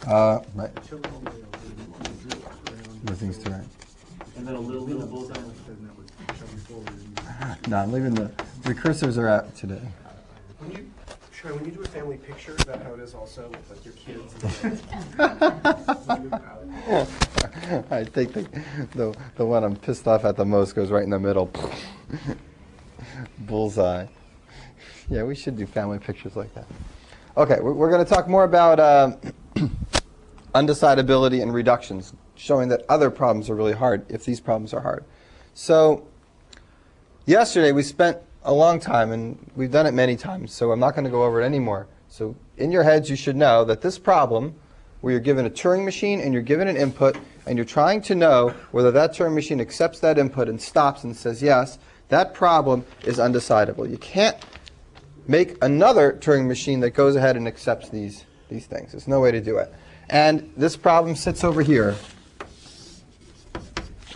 Right. Everything's to right. And then a little bullseye. No, I'm leaving the recursors are out today. When you do a family picture, is that how it is also with like your kids? I think the one I'm pissed off at the most goes right in the middle. Bullseye. Yeah, we should do family pictures like that. Okay, we're going to talk more about undecidability and reductions, showing that other problems are really hard if these problems are hard. So yesterday we spent a long time, and we've done it many times, so I'm not going to go over it anymore. So in your heads you should know that this problem, where you're given a Turing machine and you're given an input, and you're trying to know whether that Turing machine accepts that input and stops and says yes, that problem is undecidable. You can't make another Turing machine that goes ahead and accepts these things. There's no way to do it. And this problem sits over here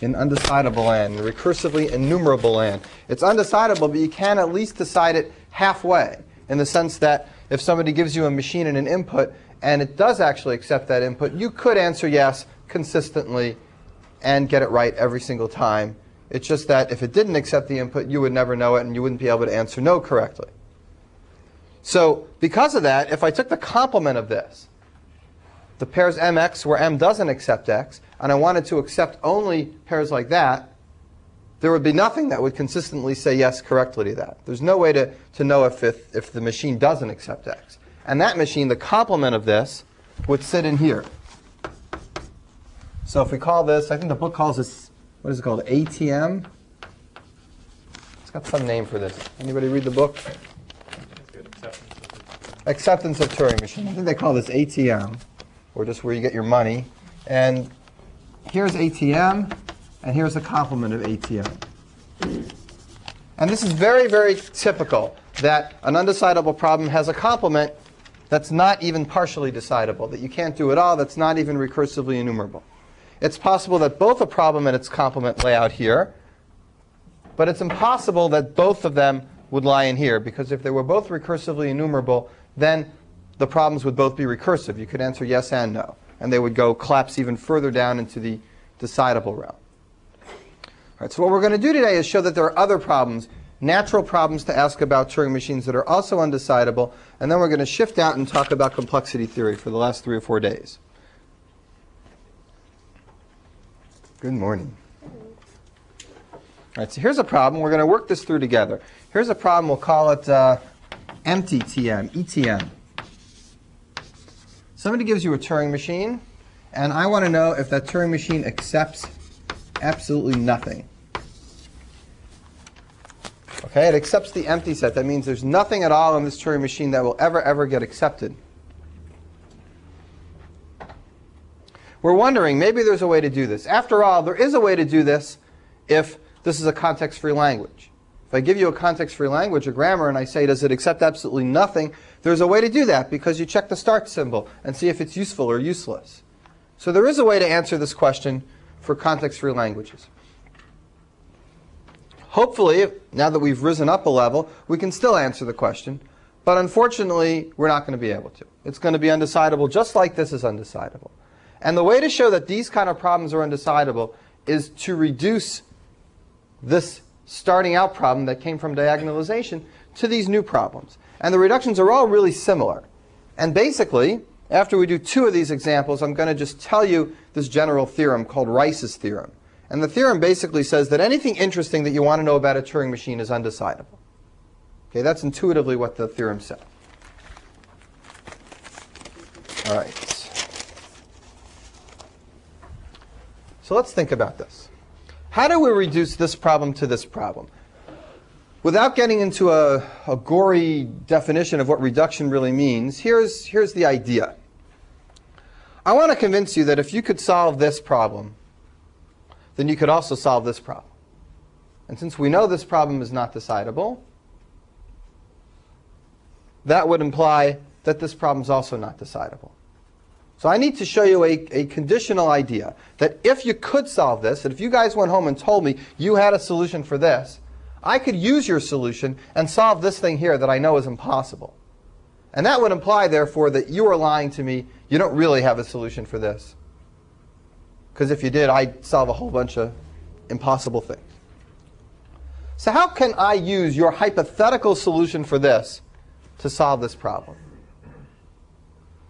in undecidable land, recursively enumerable land. It's undecidable, but you can at least decide it halfway, in the sense that if somebody gives you a machine and an input, and it does actually accept that input, you could answer yes consistently and get it right every single time. It's just that if it didn't accept the input, you would never know it, and you wouldn't be able to answer no correctly. So because of that, if I took the complement of this, the pairs mx where m doesn't accept x, and I wanted to accept only pairs like that, there would be nothing that would consistently say yes correctly to that. There's no way to know if the machine doesn't accept x. And that machine, the complement of this, would sit in here. So if we call this, I think the book calls this, what is it called, ATM? It's got some name for this. Anybody read the book? Acceptance of Turing machine. I think they call this ATM, or just where you get your money. And here's ATM, and here's the complement of ATM. And this is very, very typical, that an undecidable problem has a complement that's not even partially decidable, that you can't do at all, that's not even recursively enumerable. It's possible that both a problem and its complement lay out here, but it's impossible that both of them would lie in here, because if they were both recursively enumerable, then the problems would both be recursive. You could answer yes and no, and they would go collapse even further down into the decidable realm. All right, so what we're going to do today is show that there are other problems, natural problems to ask about Turing machines that are also undecidable, and then we're going to shift out and talk about complexity theory for the last 3 or 4 days. Good morning. All right, so here's a problem. We're going to work this through together. Here's a problem. We'll call it empty TM, ETM. Somebody gives you a Turing machine, and I want to know if that Turing machine accepts absolutely nothing. Okay, it accepts the empty set. That means there's nothing at all in this Turing machine that will ever get accepted. We're wondering, maybe there's a way to do this. After all, there is a way to do this if this is a context-free language. If I give you a context-free language, a grammar, and I say, does it accept absolutely nothing, there's a way to do that, because you check the start symbol and see if it's useful or useless. So there is a way to answer this question for context-free languages. Hopefully, now that we've risen up a level, we can still answer the question. But unfortunately, we're not going to be able to. It's going to be undecidable, just like this is undecidable. And the way to show that these kind of problems are undecidable is to reduce this starting out problem that came from diagonalization to these new problems. And the reductions are all really similar. And basically, after we do 2 of these examples, I'm going to just tell you this general theorem called Rice's theorem. And the theorem basically says that anything interesting that you want to know about a Turing machine is undecidable. Okay, that's intuitively what the theorem said. All right. So let's think about this. How do we reduce this problem to this problem? Without getting into a gory definition of what reduction really means, here's the idea. I want to convince you that if you could solve this problem, then you could also solve this problem. And since we know this problem is not decidable, that would imply that this problem is also not decidable. So I need to show you a conditional idea that if you could solve this, that if you guys went home and told me you had a solution for this, I could use your solution and solve this thing here that I know is impossible. And that would imply, therefore, that you are lying to me. You don't really have a solution for this. Because if you did, I'd solve a whole bunch of impossible things. So how can I use your hypothetical solution for this to solve this problem?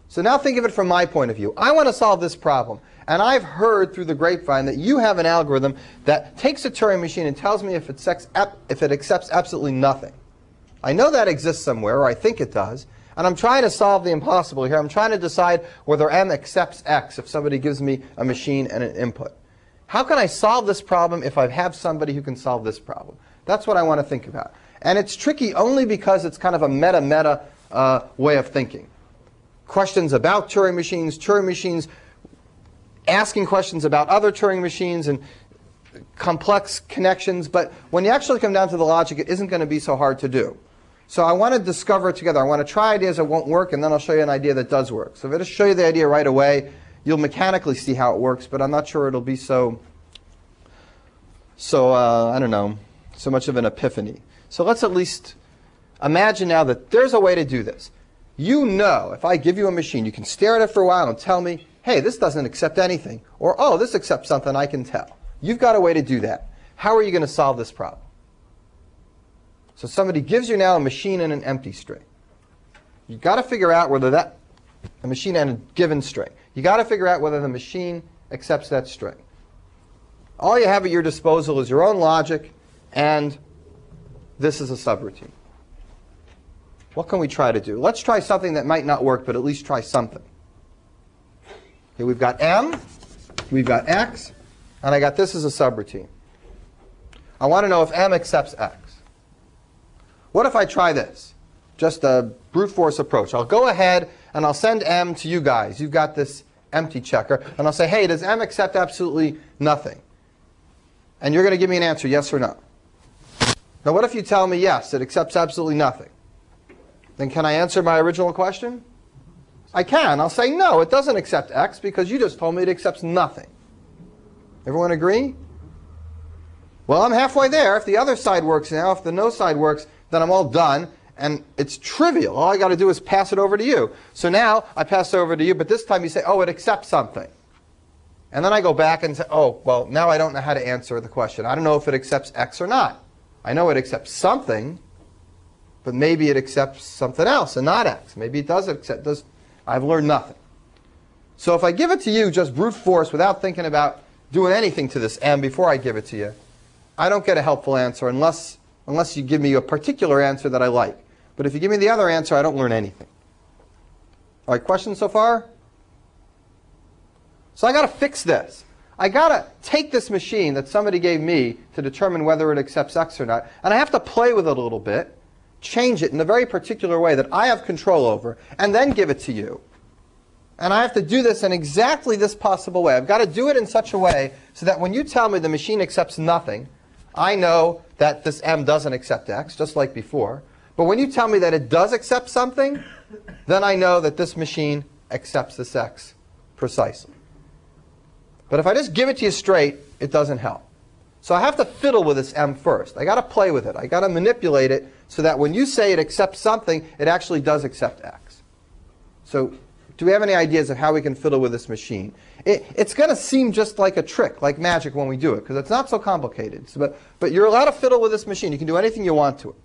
So now think of it from my point of view. I want to solve this problem. And I've heard through the grapevine that you have an algorithm that takes a Turing machine and tells me if it accepts absolutely nothing. I know that exists somewhere, or I think it does. And I'm trying to solve the impossible here. I'm trying to decide whether M accepts X if somebody gives me a machine and an input. How can I solve this problem if I have somebody who can solve this problem? That's what I want to think about. And it's tricky only because it's kind of a meta way of thinking. Questions about Turing machines asking questions about other Turing machines, and complex connections. But when you actually come down to the logic, it isn't going to be so hard to do. So I want to discover it together. I want to try ideas that won't work, and then I'll show you an idea that does work. So if I just show you the idea right away, you'll mechanically see how it works, but I'm not sure it'll be so I don't know, so much of an epiphany. So let's at least imagine now that there's a way to do this. You know, if I give you a machine, you can stare at it for a while and tell me, hey, this doesn't accept anything. Or, oh, this accepts something, I can tell. You've got a way to do that. How are you going to solve this problem? So somebody gives you now a machine and an empty string. You've got to figure out whether a machine and a given string. You've got to figure out whether the machine accepts that string. All you have at your disposal is your own logic, and this is a subroutine. What can we try to do? Let's try something that might not work, but at least try something. Okay, we've got M, we've got X, and I got this as a subroutine. I want to know if M accepts X. What if I try this? Just a brute force approach. I'll go ahead and I'll send M to you guys. You've got this empty checker. And I'll say, hey, does M accept absolutely nothing? And you're going to give me an answer, yes or no. Now what if you tell me, yes, it accepts absolutely nothing? Then can I answer my original question? I can. I'll say, no, it doesn't accept X because you just told me it accepts nothing. Everyone agree? Well, I'm halfway there. If the other side works now, if the no side works, then I'm all done, and it's trivial. All I got to do is pass it over to you. So now I pass it over to you, but this time you say, oh, it accepts something. And then I go back and say, oh, well, now I don't know how to answer the question. I don't know if it accepts X or not. I know it accepts something, but maybe it accepts something else and not X. Maybe it does accept. I've learned nothing. So if I give it to you just brute force without thinking about doing anything to this M before I give it to you, I don't get a helpful answer unless you give me a particular answer that I like. But if you give me the other answer, I don't learn anything. All right, questions so far? So I got to fix this. I got to take this machine that somebody gave me to determine whether it accepts X or not, and I have to play with it a little bit, change it in a very particular way that I have control over, and then give it to you. And I have to do this in exactly this possible way. I've got to do it in such a way so that when you tell me the machine accepts nothing, I know that this M doesn't accept X, just like before. But when you tell me that it does accept something, then I know that this machine accepts this X precisely. But if I just give it to you straight, it doesn't help. So I have to fiddle with this M first. I got to play with it. I got to manipulate it so that when you say it accepts something, it actually does accept X. So do we have any ideas of how we can fiddle with this machine? It's going to seem just like a trick, like magic when we do it, because it's not so complicated. But you're allowed to fiddle with this machine. You can do anything you want to it.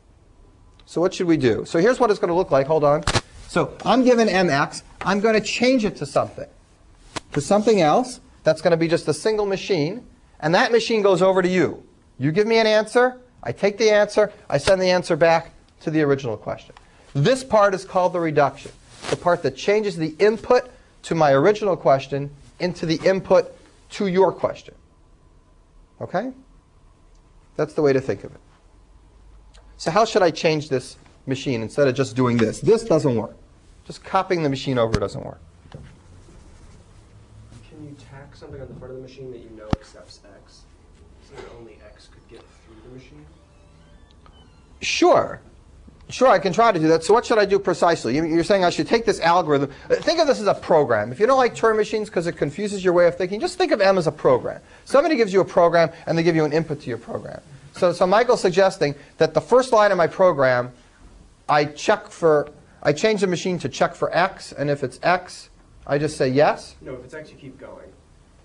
So what should we do? So here's what it's going to look like. Hold on. So I'm given MX. I'm going to change it to something else. That's going to be just a single machine. And that machine goes over to you. You give me an answer. I take the answer. I send the answer back to the original question. This part is called the reduction. The part that changes the input to my original question into the input to your question. Okay? That's the way to think of it. So how should I change this machine instead of just doing this? This doesn't work. Just copying the machine over doesn't work. Can you tack something on the front of the machine that you know accepts X, so that only X could get through the machine? Sure. Sure, I can try to do that. So what should I do precisely? You're saying I should take this algorithm. Think of this as a program. If you don't like Turing machines because it confuses your way of thinking, just think of M as a program. Somebody gives you a program, and they give you an input to your program. So Michael's suggesting that the first line of my program, I I change the machine to check for x, and if it's x, I just say yes. No, if it's X, you keep going.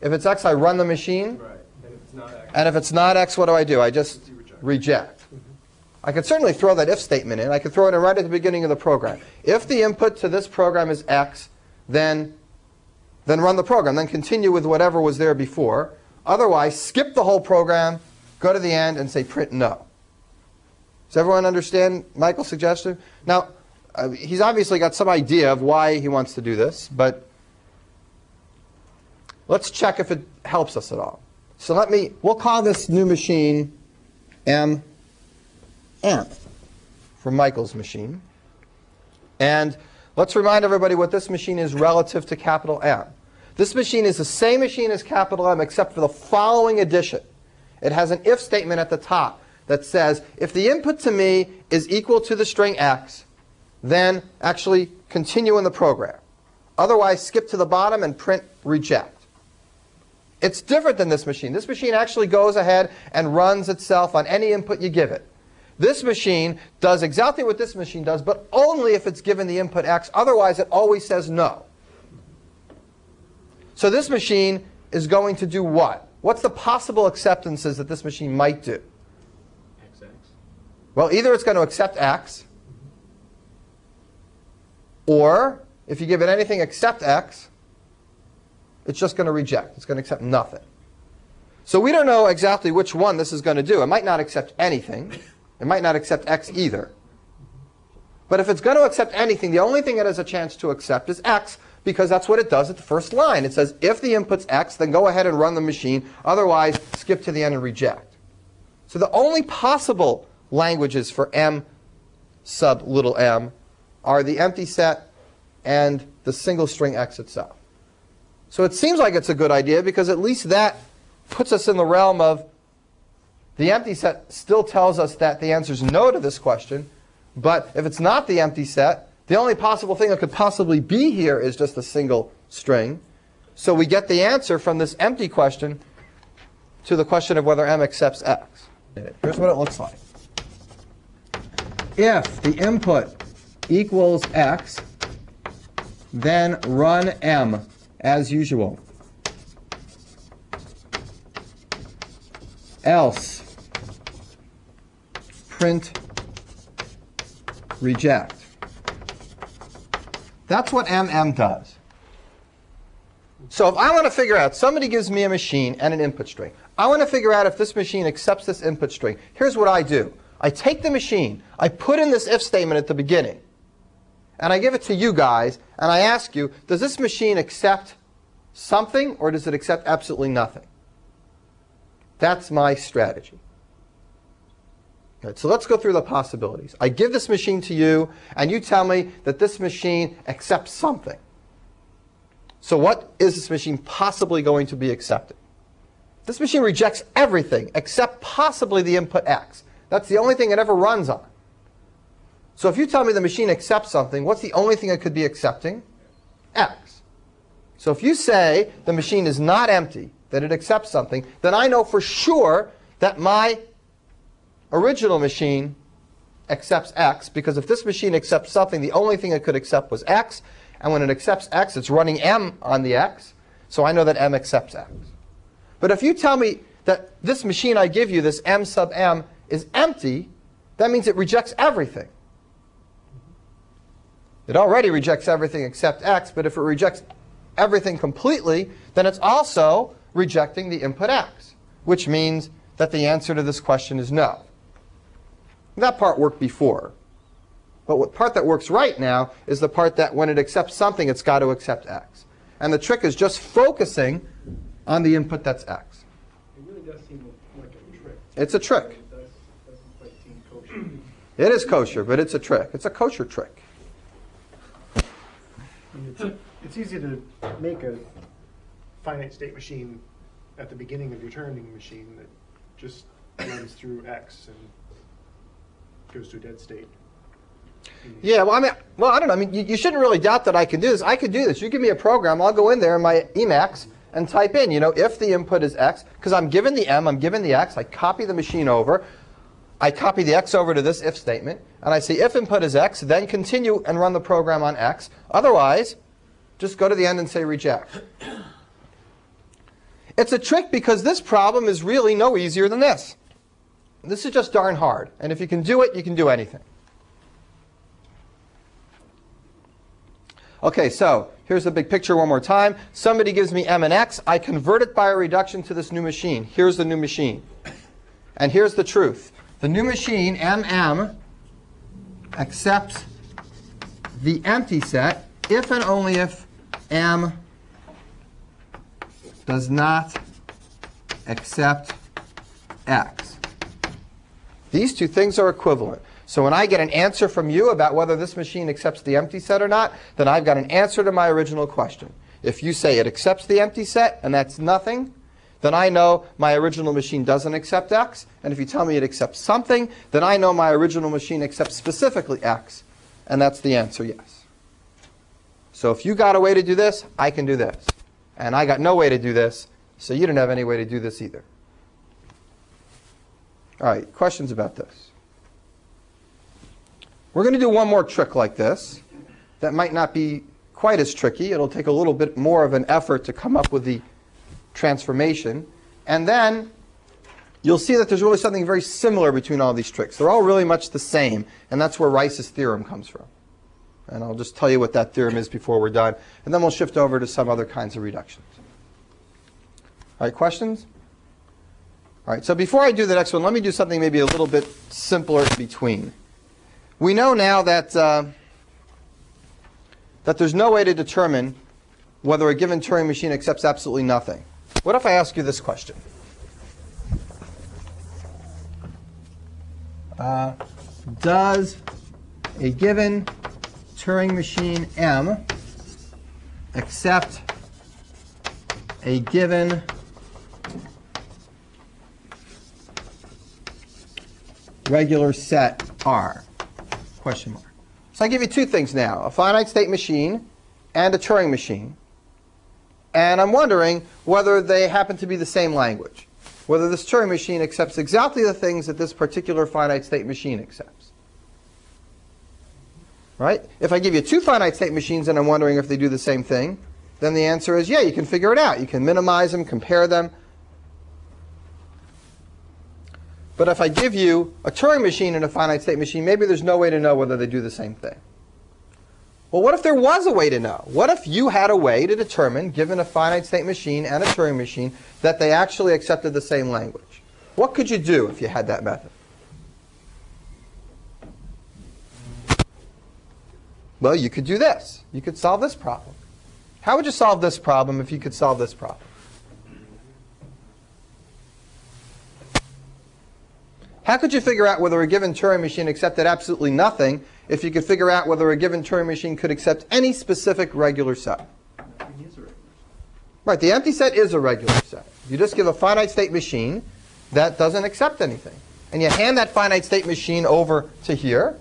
If it's x, I run the machine. Right. And if it's not X, And if it's not x, what do? I just you reject. reject. I could certainly throw that if statement in. I could throw it in right at the beginning of the program. If the input to this program is x, then run the program. Then continue with whatever was there before. Otherwise, skip the whole program, go to the end, and say print no. Does everyone understand Michael's suggestion? Now, he's obviously got some idea of why he wants to do this, but let's check if it helps us at all. So we'll call this new machine M amp for Michael's machine. And let's remind everybody what this machine is relative to capital M. This machine is the same machine as capital M except for the following addition. It has an if statement at the top that says, if the input to me is equal to the string x, then actually continue in the program. Otherwise, skip to the bottom and print reject. It's different than this machine. This machine actually goes ahead and runs itself on any input you give it. This machine does exactly what this machine does, but only if it's given the input x. Otherwise, it always says no. So this machine is going to do what? What's the possible acceptances that this machine might do? XX. Well, either it's going to accept x, or if you give it anything except x, it's just going to reject. It's going to accept nothing. So we don't know exactly which one this is going to do. It might not accept anything. It might not accept x either. But if it's going to accept anything, the only thing it has a chance to accept is x, because that's what it does at the first line. It says, if the input's x, then go ahead and run the machine. Otherwise, skip to the end and reject. So the only possible languages for M sub little m are the empty set and the single string x itself. So it seems like it's a good idea, because at least that puts us in the realm of the empty set still tells us that the answer is no to this question. But if it's not the empty set, the only possible thing that could possibly be here is just a single string. So we get the answer from this empty question to the question of whether m accepts x. Here's what it looks like. If the input equals x, then run m as usual. Else, print reject. That's what MM does. So if I want to figure out, somebody gives me a machine and an input string. I want to figure out if this machine accepts this input string. Here's what I do. I take the machine, I put in this if statement at the beginning, and I give it to you guys, and I ask you, does this machine accept something, or does it accept absolutely nothing? That's my strategy. Right, so let's go through the possibilities. I give this machine to you, and you tell me that this machine accepts something. So what is this machine possibly going to be accepting? This machine rejects everything except possibly the input x. That's the only thing it ever runs on. So if you tell me the machine accepts something, what's the only thing it could be accepting? X. So if you say the machine is not empty, that it accepts something, then I know for sure that my original machine accepts x, because if this machine accepts something, the only thing it could accept was x. And when it accepts x, it's running m on the x. So I know that m accepts x. But if you tell me that this machine I give you, this m sub m, is empty, that means it rejects everything. It already rejects everything except x, but if it rejects everything completely, then it's also rejecting the input x, which means that the answer to this question is no. That part worked before. But the part that works right now is the part that when it accepts something, it's got to accept x. And the trick is just focusing on the input that's x. It really does seem like a trick. It's a trick. It doesn't quite seem kosher. It is kosher, but it's a trick. It's a kosher trick. I mean, it's easy to make a finite state machine at the beginning of your turning machine that just runs through x and goes to a dead state. Yeah, well, I don't know. I mean, you shouldn't really doubt that I can do this. I could do this. You give me a program, I'll go in there in my Emacs and type in, if the input is x, because I'm given the m, I'm given the x, I copy the machine over. I copy the x over to this if statement, and I say if input is x, then continue and run the program on x. Otherwise, just go to the end and say reject. It's a trick because this problem is really no easier than this. This is just darn hard. And if you can do it, you can do anything. OK, so here's the big picture one more time. Somebody gives me m and x. I convert it by a reduction to this new machine. Here's the new machine. And here's the truth. The new machine, mm, accepts the empty set if and only if m does not accept x. These two things are equivalent. So when I get an answer from you about whether this machine accepts the empty set or not, then I've got an answer to my original question. If you say it accepts the empty set, and that's nothing, then I know my original machine doesn't accept x. And if you tell me it accepts something, then I know my original machine accepts specifically x. And that's the answer, yes. So if you got a way to do this, I can do this. And I got no way to do this, so you don't have any way to do this either. All right, questions about this? We're going to do one more trick like this. That might not be quite as tricky. It'll take a little bit more of an effort to come up with the transformation. And then you'll see that there's really something very similar between all these tricks. They're all really much the same, and that's where Rice's theorem comes from. And I'll just tell you what that theorem is before we're done. And then we'll shift over to some other kinds of reductions. All right, questions? All right, so before I do the next one, let me do something maybe a little bit simpler in between. We know now that, that there's no way to determine whether a given Turing machine accepts absolutely nothing. What if I ask you this question? Does a given Turing machine M accept a given regular set R? Question mark. So I give you two things now, a finite state machine and a Turing machine. And I'm wondering whether they happen to be the same language, whether this Turing machine accepts exactly the things that this particular finite state machine accepts. Right? If I give you two finite state machines and I'm wondering if they do the same thing, then the answer is, yeah, you can figure it out. You can minimize them, compare them. But if I give you a Turing machine and a finite state machine, maybe there's no way to know whether they do the same thing. Well, what if there was a way to know? What if you had a way to determine, given a finite state machine and a Turing machine, that they actually accepted the same language? What could you do if you had that method? Well, you could do this. You could solve this problem. How would you solve this problem if you could solve this problem? How could you figure out whether a given Turing machine accepted absolutely nothing if you could figure out whether a given Turing machine could accept any specific regular set? Right, the empty set is a regular set. You just give a finite state machine that doesn't accept anything. And you hand that finite state machine over to here,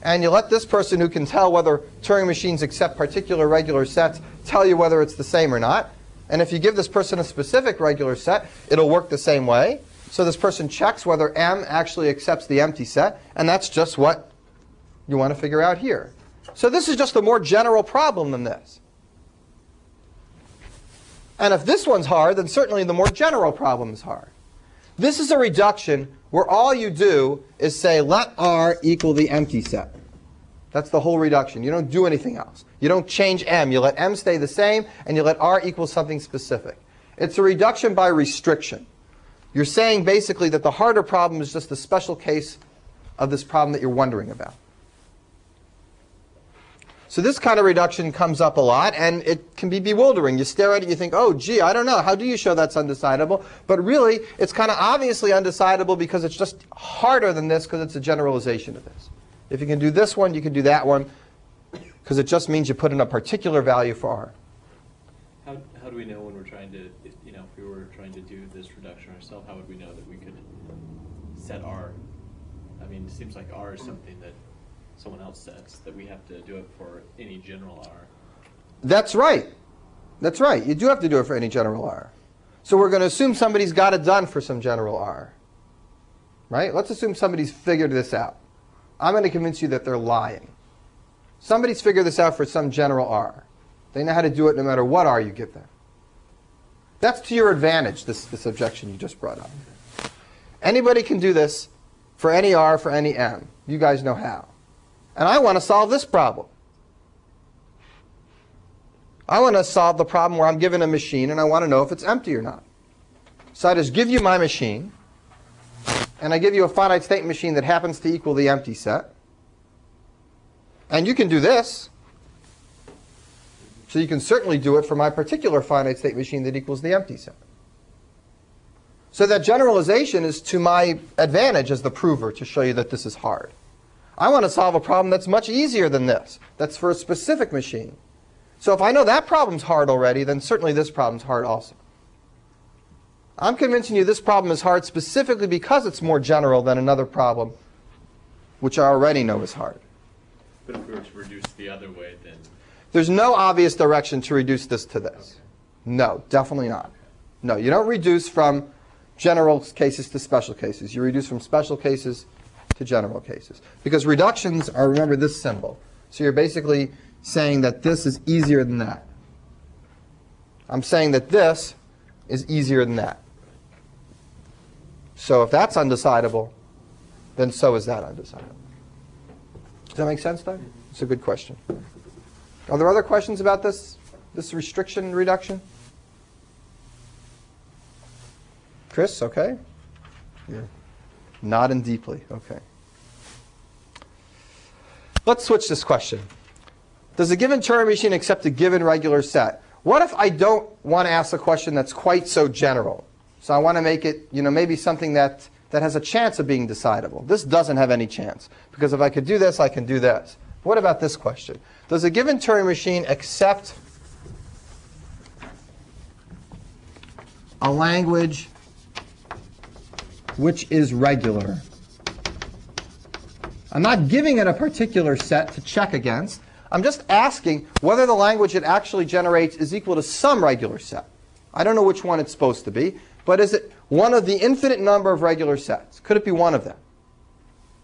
and you let this person who can tell whether Turing machines accept particular regular sets tell you whether it's the same or not. And if you give this person a specific regular set, it'll work the same way. So this person checks whether M actually accepts the empty set, and that's just what you want to figure out here. So this is just a more general problem than this. And if this one's hard, then certainly the more general problem is hard. This is a reduction where all you do is say, let R equal the empty set. That's the whole reduction. You don't do anything else. You don't change M. You let M stay the same, and you let R equal something specific. It's a reduction by restriction. You're saying basically that the harder problem is just a special case of this problem that you're wondering about. So this kind of reduction comes up a lot, and it can be bewildering. You stare at it, you think, oh, gee, I don't know. How do you show that's undecidable? But really, it's kind of obviously undecidable because it's just harder than this because it's a generalization of this. If you can do this one, you can do that one because it just means you put in a particular value for R. How do we know when we're trying to, if we were trying to do this reduction ourselves, how would we know that we could set R? I mean, it seems like R is something that someone else sets, that we have to do it for any general R. That's right. That's right. You do have to do it for any general R. So we're going to assume somebody's got it done for some general R. right? Let's assume somebody's figured this out. I'm going to convince you that they're lying. Somebody's figured this out for some general R. They know how to do it no matter what R you give them. That's to your advantage, this objection you just brought up. Anybody can do this for any R, for any M. You guys know how. And I want to solve this problem. I want to solve the problem where I'm given a machine and I want to know if it's empty or not. So I just give you my machine, and I give you a finite state machine that happens to equal the empty set. And you can do this. So you can certainly do it for my particular finite state machine that equals the empty set. So that generalization is to my advantage as the prover to show you that this is hard. I want to solve a problem that's much easier than this. That's for a specific machine. So if I know that problem's hard already, then certainly this problem's hard also. I'm convincing you this problem is hard specifically because it's more general than another problem, which I already know is hard. But if we were to reduce the other way, then... There's no obvious direction to reduce this to this. Okay. No, definitely not. No, you don't reduce from general cases to special cases. You reduce from special cases to general cases. Because reductions are, remember, this symbol. So you're basically saying that this is easier than that. I'm saying that this is easier than that. So if that's undecidable, then so is that undecidable. Does that make sense, Doug? It's a good question. Are there other questions about this restriction reduction? Chris, okay? You're nodding deeply. Okay. Let's switch this question. Does a given Turing machine accept a given regular set? What if I don't want to ask a question that's quite so general? So I want to make it, maybe something that has a chance of being decidable. This doesn't have any chance, because if I could do this, I can do this. What about this question? Does a given Turing machine accept a language which is regular? I'm not giving it a particular set to check against. I'm just asking whether the language it actually generates is equal to some regular set. I don't know which one it's supposed to be, but is it one of the infinite number of regular sets? Could it be one of them?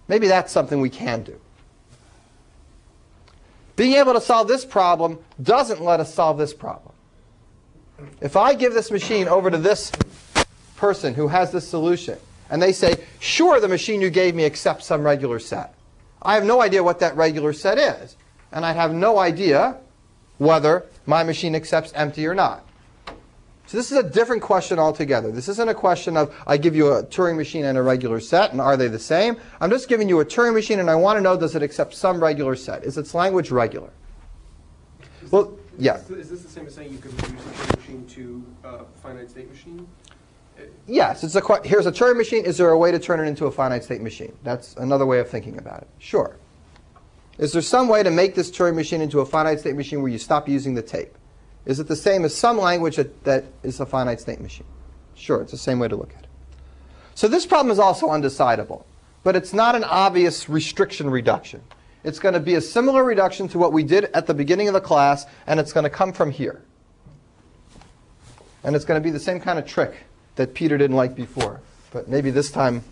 Maybe that's something we can do. Being able to solve this problem doesn't let us solve this problem. If I give this machine over to this person who has this solution, and they say, sure, the machine you gave me accepts some regular set. I have no idea what that regular set is. And I have no idea whether my machine accepts empty or not. So this is a different question altogether. This isn't a question of I give you a Turing machine and a regular set, and are they the same? I'm just giving you a Turing machine, and I want to know, does it accept some regular set? Is its language regular? Well, yeah. Is this the same as saying you could reduce a Turing machine to a finite state machine? Yes. Here's a Turing machine. Is there a way to turn it into a finite state machine? That's another way of thinking about it. Sure. Is there some way to make this Turing machine into a finite state machine where you stop using the tape? Is it the same as some language that is a finite state machine? Sure, it's the same way to look at it. So this problem is also undecidable, but it's not an obvious restriction reduction. It's going to be a similar reduction to what we did at the beginning of the class, and it's going to come from here. And it's going to be the same kind of trick that Peter didn't like before, but maybe this time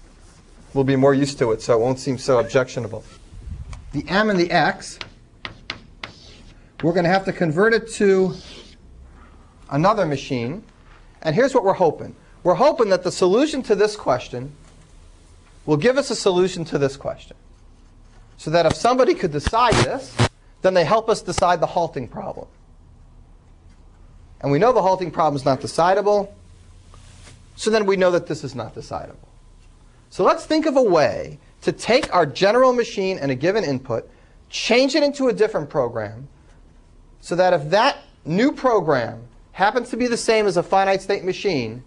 we'll be more used to it, so it won't seem so objectionable. The m and the x, we're going to have to convert it to another machine. And here's what we're hoping. We're hoping that the solution to this question will give us a solution to this question. So that if somebody could decide this, then they help us decide the halting problem. And we know the halting problem is not decidable, so then we know that this is not decidable. So let's think of a way to take our general machine and a given input, change it into a different program, so that if that new program happens to be the same as a finite state machine,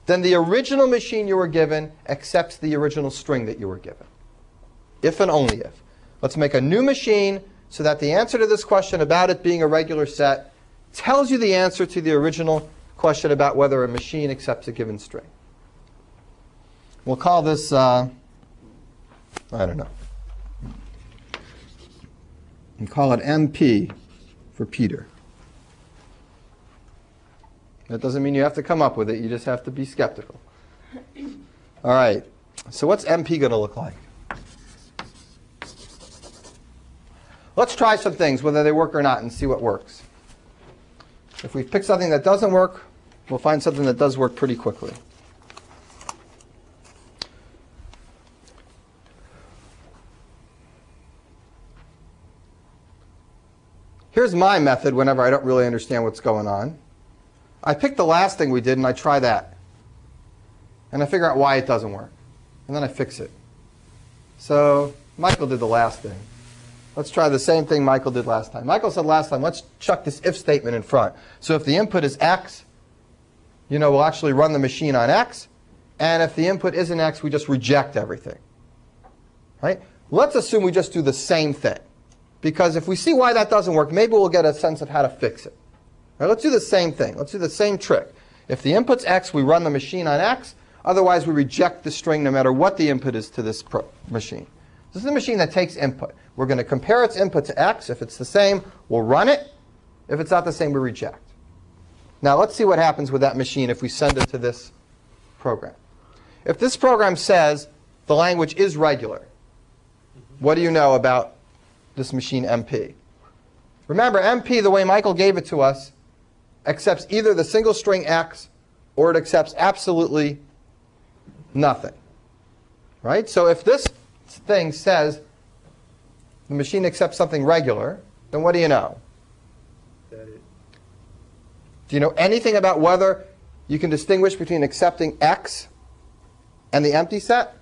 then the original machine you were given accepts the original string that you were given. If and only if. Let's make a new machine so that the answer to this question about it being a regular set tells you the answer to the original question about whether a machine accepts a given string. We'll call this, I don't know. We'll call it MP for Peter. That doesn't mean you have to come up with it. You just have to be skeptical. All right. So what's MP going to look like? Let's try some things, whether they work or not, and see what works. If we pick something that doesn't work, we'll find something that does work pretty quickly. Here's my method whenever I don't really understand what's going on. I pick the last thing we did and I try that. And I figure out why it doesn't work. And then I fix it. So Michael did the last thing. Let's try the same thing Michael did last time. Michael said last time, let's chuck this if statement in front. So if the input is x, we'll actually run the machine on x. And if the input isn't x, we just reject everything. Right? Let's assume we just do the same thing. Because if we see why that doesn't work, maybe we'll get a sense of how to fix it. All right, let's do the same thing. Let's do the same trick. If the input's x, we run the machine on x. Otherwise, we reject the string no matter what the input is to this machine. This is the machine that takes input. We're going to compare its input to x. If it's the same, we'll run it. If it's not the same, we reject. Now, let's see what happens with that machine if we send it to this program. If this program says the language is regular, what do you know about this machine MP? Remember, MP, the way Michael gave it to us, accepts either the single string x or it accepts absolutely nothing. Right? So if this thing says the machine accepts something regular, then what do you know? Do you know anything about whether you can distinguish between accepting x and the empty set?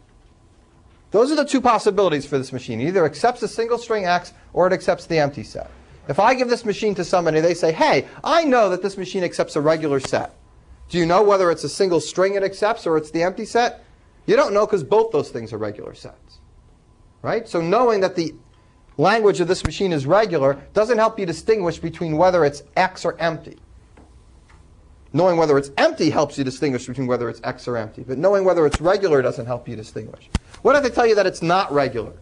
Those are the two possibilities for this machine. It either accepts a single string x or it accepts the empty set. If I give this machine to somebody, they say, hey, I know that this machine accepts a regular set. Do you know whether it's a single string it accepts or it's the empty set? You don't know because both those things are regular sets. Right? So knowing that the language of this machine is regular doesn't help you distinguish between whether it's x or empty. Knowing whether it's empty helps you distinguish between whether it's x or empty. But knowing whether it's regular doesn't help you distinguish. What if they tell you that it's not regular?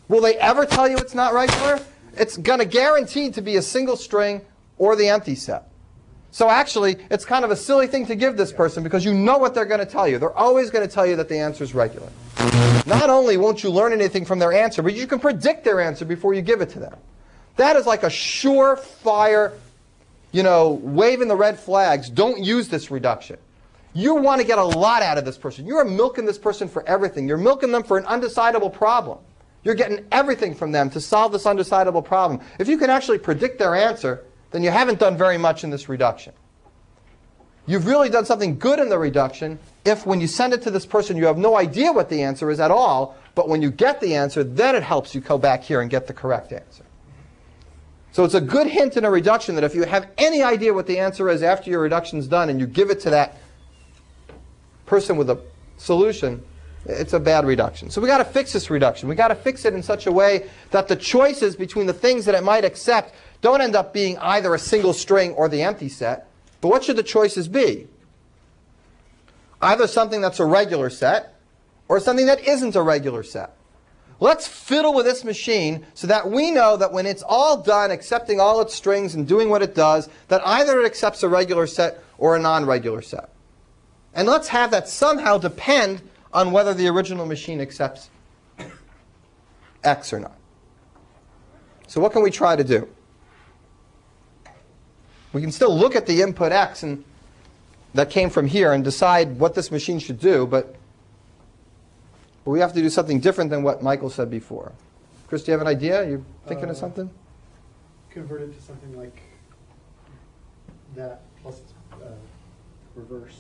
Will they ever tell you it's not regular? It's going to guarantee to be a single string or the empty set. So actually, it's kind of a silly thing to give this person because you know what they're going to tell you. They're always going to tell you that the answer is regular. Not only won't you learn anything from their answer, but you can predict their answer before you give it to them. That is like a surefire, waving the red flags. Don't use this reduction. You want to get a lot out of this person. You are milking this person for everything. You're milking them for an undecidable problem. You're getting everything from them to solve this undecidable problem. If you can actually predict their answer, then you haven't done very much in this reduction. You've really done something good in the reduction if when you send it to this person you have no idea what the answer is at all, but when you get the answer, then it helps you go back here and get the correct answer. So it's a good hint in a reduction that if you have any idea what the answer is after your reduction's done and you give it to that person with a solution, it's a bad reduction. So we've got to fix this reduction. We've got to fix it in such a way that the choices between the things that it might accept don't end up being either a single string or the empty set. But what should the choices be? Either something that's a regular set or something that isn't a regular set. Let's fiddle with this machine so that we know that when it's all done, accepting all its strings and doing what it does, that either it accepts a regular set or a non-regular set. And let's have that somehow depend on whether the original machine accepts x or not. So what can we try to do? We can still look at the input x and that came from here and decide what this machine should do, but we have to do something different than what Michael said before. Chris, do you have an idea? You thinking of something? Convert it to something like that plus reverse.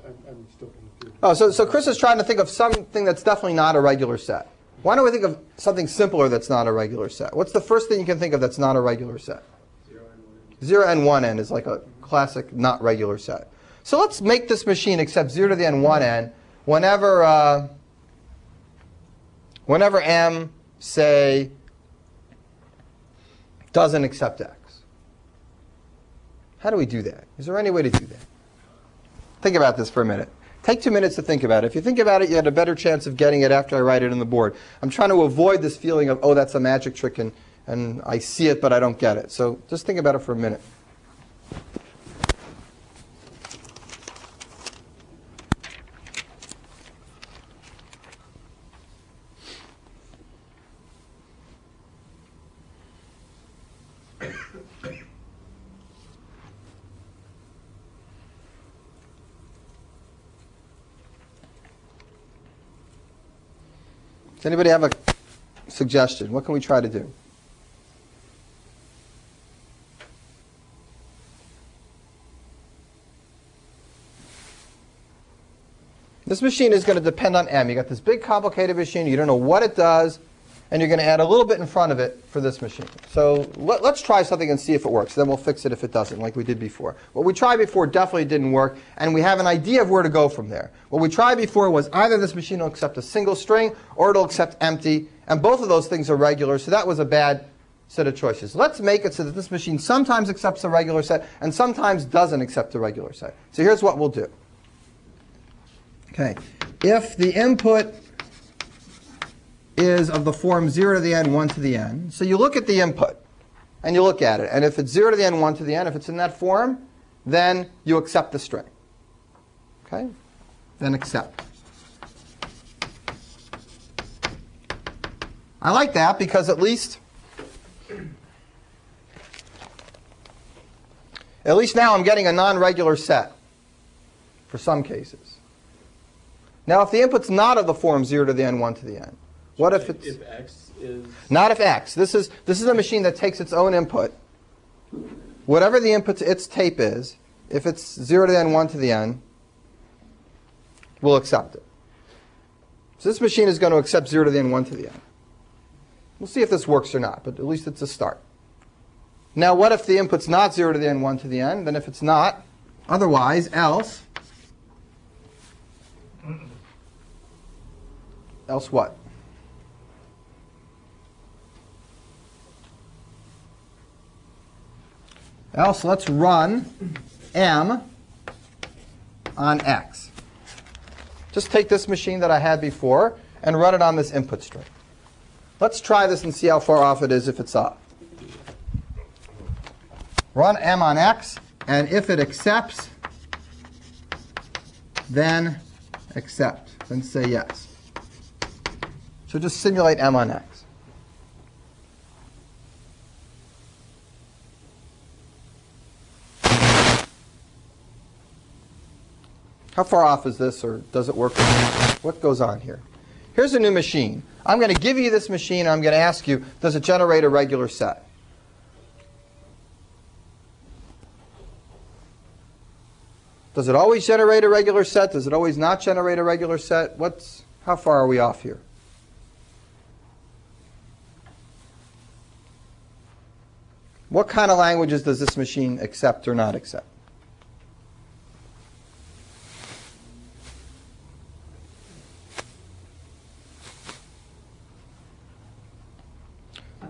I'm still confused. Oh, so Chris is trying to think of something that's definitely not a regular set. Why don't we think of something simpler that's not a regular set? What's the first thing you can think of that's not a regular set? 0 and 1n is like a classic not regular set. So let's make this machine accept 0 to the n 1n whenever m, say, doesn't accept x. How do we do that? Is there any way to do that? Think about this for a minute. Take 2 minutes to think about it. If you think about it, you had a better chance of getting it after I write it on the board. I'm trying to avoid this feeling of, oh, that's a magic trick, and and I see it, but I don't get it. So just think about it for a minute. Does anybody have a suggestion? What can we try to do? This machine is going to depend on M. You got this big complicated machine, you don't know what it does, and you're going to add a little bit in front of it for this machine. So let's try something and see if it works. Then we'll fix it if it doesn't, like we did before. What we tried before definitely didn't work, and we have an idea of where to go from there. What we tried before was either this machine will accept a single string or it'll accept empty, and both of those things are regular, so that was a bad set of choices. Let's make it so that this machine sometimes accepts a regular set and sometimes doesn't accept a regular set. So here's what we'll do. Okay, if the input is of the form 0 to the n, 1 to the n, so you look at the input and you look at it, and if it's 0 to the n, 1 to the n, if it's in that form, then you accept the string. Okay, then accept. I like that because at least now I'm getting a non-regular set for some cases. Now if the input's not of the form 0 to the n, 1 to the n, what if it's... If x is... Not if x. This is a machine that takes its own input. Whatever the input to its tape is, if it's 0 to the n, 1 to the n, we'll accept it. So this machine is going to accept 0 to the n, 1 to the n. We'll see if this works or not, but at least it's a start. Now, what if the input's not 0 to the n, 1 to the n? Then if it's not, otherwise, else what? Else, let's run M on X. Just take this machine that I had before and run it on this input string. Let's try this and see how far off it is if it's off. Run M on X, and if it accepts, then accept. Then say yes. So just simulate M on X. How far off is this, or does it work? What goes on here? Here's a new machine. I'm going to give you this machine, and I'm going to ask you, does it generate a regular set? Does it always generate a regular set? Does it always not generate a regular set? How far are we off here? What kind of languages does this machine accept or not accept?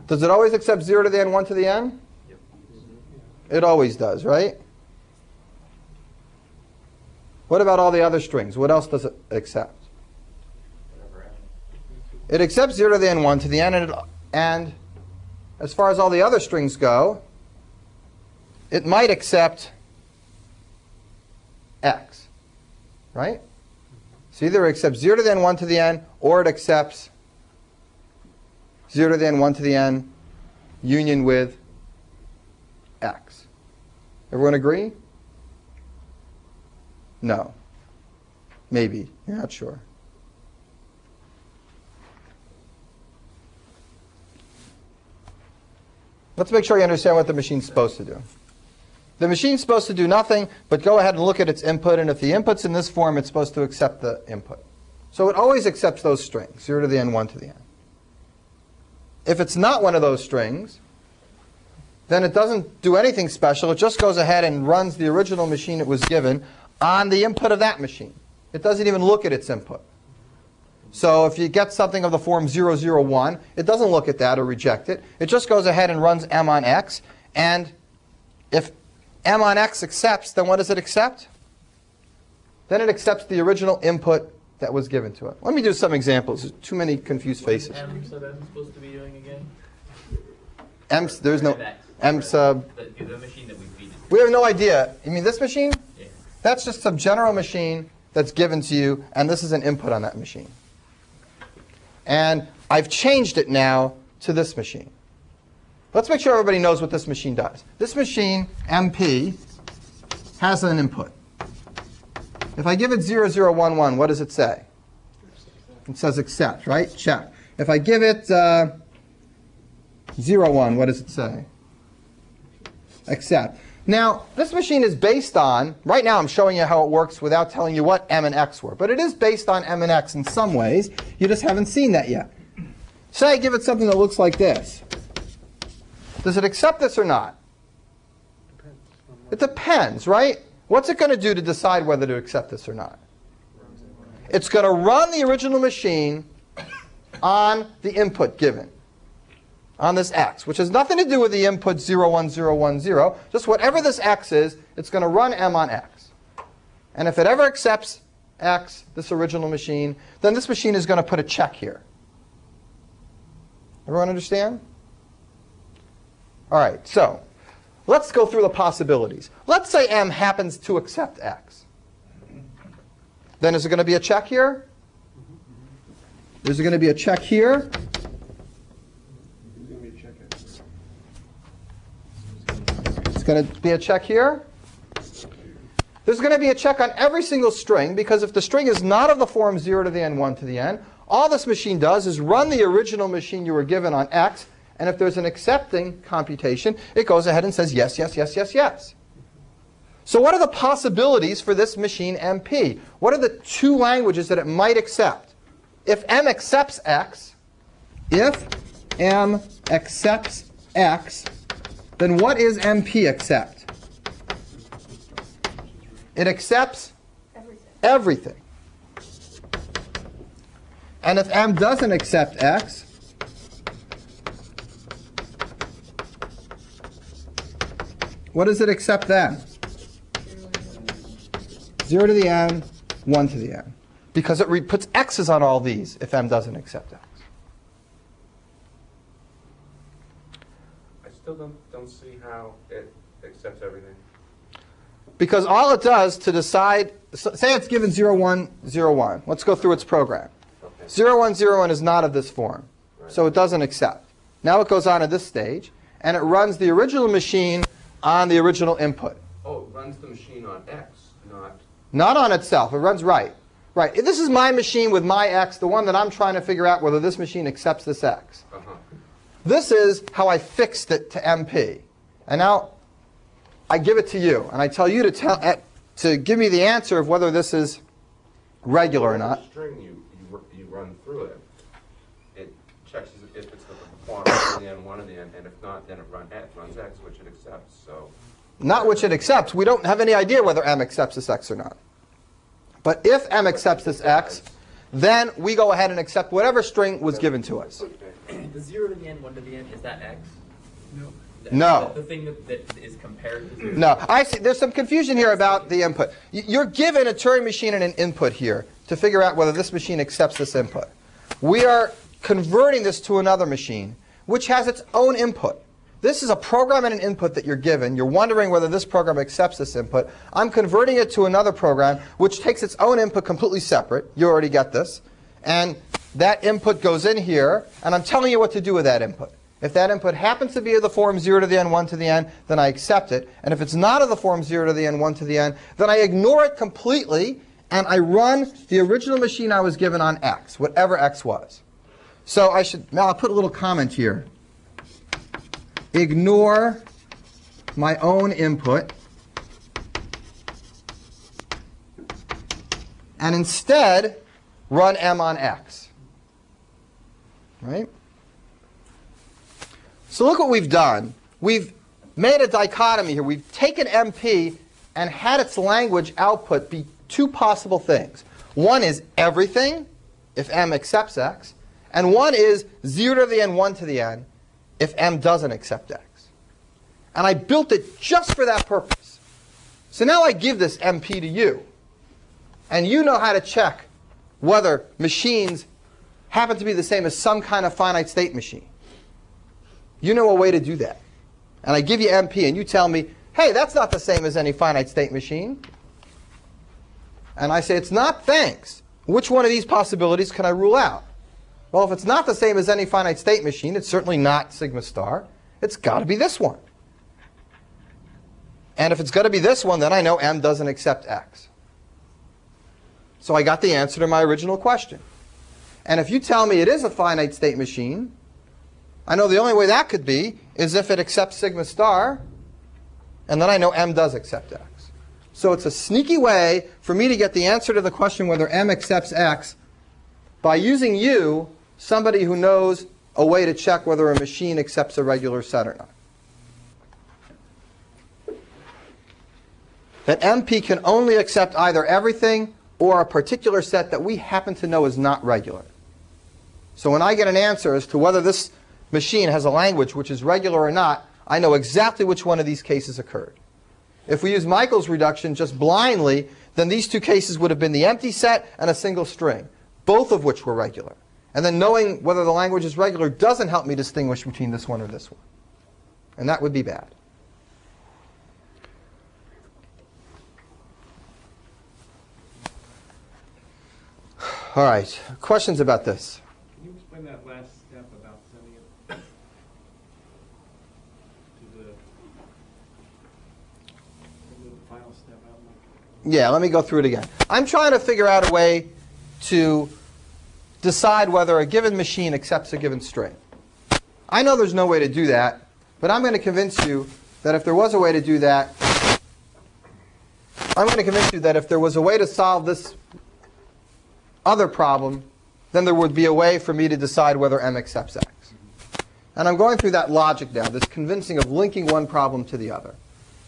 Does it always accept 0 to the n, 1 to the n? Yep. It always does, right? What about all the other strings? What else does it accept? It accepts 0 to the n, 1 to the n, and as far as all the other strings go, it might accept x, right? So either it accepts 0 to the n, 1 to the n, or it accepts 0 to the n, 1 to the n, union with x. Everyone agree? No. Maybe. You're not sure. Let's make sure you understand what the machine's supposed to do. The machine's supposed to do nothing but go ahead and look at its input, and if the input's in this form, it's supposed to accept the input. So it always accepts those strings, 0 to the n, 1 to the n. If it's not one of those strings, then it doesn't do anything special. It just goes ahead and runs the original machine it was given on the input of that machine. It doesn't even look at its input. So if you get something of the form 001, it doesn't look at that or reject it. It just goes ahead and runs M on X. And if M on X accepts, then what does it accept? Then it accepts the original input that was given to it. Let me do some examples. There's too many confused faces. M, so that's supposed to be doing again? There's no M sub. The machine that we feed it. We have no idea. You mean this machine? Yeah. That's just some general machine that's given to you, and this is an input on that machine. And I've changed it now to this machine. Let's make sure everybody knows what this machine does. This machine, MP, has an input. If I give it 0011, what does it say? It says accept, right? Check. If I give it 01, what does it say? Accept. Now, this machine is based on, right now I'm showing you how it works without telling you what M and X were, but it is based on M and X in some ways. You just haven't seen that yet. Say I give it something that looks like this. Does it accept this or not? It depends, right? What's it going to do to decide whether to accept this or not? It's going to run the original machine on the input given, on this X, which has nothing to do with the input 01010. Just whatever this X is, it's going to run M on X. And if it ever accepts X, this original machine, then this machine is going to put a check here. Everyone understand? All right, so let's go through the possibilities. Let's say M happens to accept X. Then is there going to be a check here? Is there going to be a check here? It's going to be a check here. There's going to be a check on every single string, because if the string is not of the form 0 to the n, 1 to the n, all this machine does is run the original machine you were given on X, and if there's an accepting computation, it goes ahead and says yes, yes, yes, yes, yes. So what are the possibilities for this machine MP? What are the two languages that it might accept? If M accepts X, then what is MP accept? It accepts everything. And if M doesn't accept X, what does it accept then? 0 to the n, 1 to the n. Because it puts x's on all these if M doesn't accept X. I still don't see how it accepts everything. Because all it does to decide, say it's given 0, 1, 0, 1. Let's go through its program. Okay. 0, 1, 0, 1 is not of this form. Right. So it doesn't accept. Now it goes on to this stage, and it runs the original machine on the original input. Oh, it runs the machine on X, not... Not on itself. It runs right. Right. This is my machine with my X, the one that I'm trying to figure out whether this machine accepts this X. Uh-huh. This is how I fixed it to MP. And now I give it to you, and I tell you to give me the answer of whether this is regular or not. The string you run through it, it checks if it's the form of the n, 1 of the n, and if not, then it runs X, which it accepts. So Not which it accepts. We don't have any idea whether M accepts this X or not. But if M accepts this X, then we go ahead and accept whatever string was given to us. The 0 to the n, 1 to the n, is that x? No. No. The thing that is compared to 0? No. I see. There's some confusion here about the input. You're given a Turing machine and an input here to figure out whether this machine accepts this input. We are converting this to another machine, which has its own input. This is a program and an input that you're given. You're wondering whether this program accepts this input. I'm converting it to another program, which takes its own input completely separate. You already get this. And that input goes in here, and I'm telling you what to do with that input. If that input happens to be of the form 0 to the n, 1 to the n, then I accept it. And if it's not of the form 0 to the n, 1 to the n, then I ignore it completely, and I run the original machine I was given on X, whatever X was. So I'll put a little comment here. Ignore my own input, and instead run M on X. Right? So look what we've done. We've made a dichotomy here. We've taken MP and had its language output be two possible things. One is everything, if M accepts X, and one is 0 to the n, 1 to the n, if M doesn't accept X. And I built it just for that purpose. So now I give this MP to you. And you know how to check whether machines happen to be the same as some kind of finite state machine. you know a way to do that. And I give you MP, and you tell me, hey, that's not the same as any finite state machine. And I say, it's not, thanks. Which one of these possibilities can I rule out? Well, if it's not the same as any finite state machine, it's certainly not sigma star. It's got to be this one. And if it's got to be this one, then I know M doesn't accept X. So I got the answer to my original question. And if you tell me it is a finite state machine, I know the only way that could be is if it accepts sigma star, and then I know M does accept X. So it's a sneaky way for me to get the answer to the question whether M accepts X by using you, somebody who knows a way to check whether a machine accepts a regular set or not. That MP can only accept either everything or a particular set that we happen to know is not regular. So when I get an answer as to whether this machine has a language which is regular or not, I know exactly which one of these cases occurred. If we use Michael's reduction just blindly, then these two cases would have been the empty set and a single string, both of which were regular. And then knowing whether the language is regular doesn't help me distinguish between this one or this one. And that would be bad. All right, questions about this? Can you explain that last step about sending it to the final step out? Yeah, let me go through it again. I'm trying to figure out a way to decide whether a given machine accepts a given string. I know there's no way to do that, but I'm going to convince you that if there was a way to do that, I'm going to convince you that if there was a way to solve this other problem, then there would be a way for me to decide whether M accepts X. And I'm going through that logic now, this convincing of linking one problem to the other.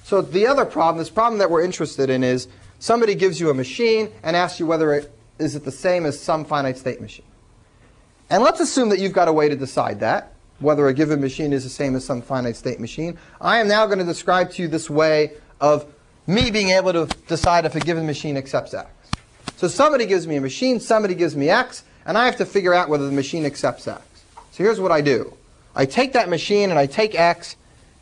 So the other problem, this problem that we're interested in is somebody gives you a machine and asks you whether it is the same as some finite state machine. And let's assume that you've got a way to decide that, whether a given machine is the same as some finite state machine. I am now going to describe to you this way of me being able to decide if a given machine accepts X. So somebody gives me a machine, somebody gives me X, and I have to figure out whether the machine accepts X. So here's what I do. I take that machine and I take X,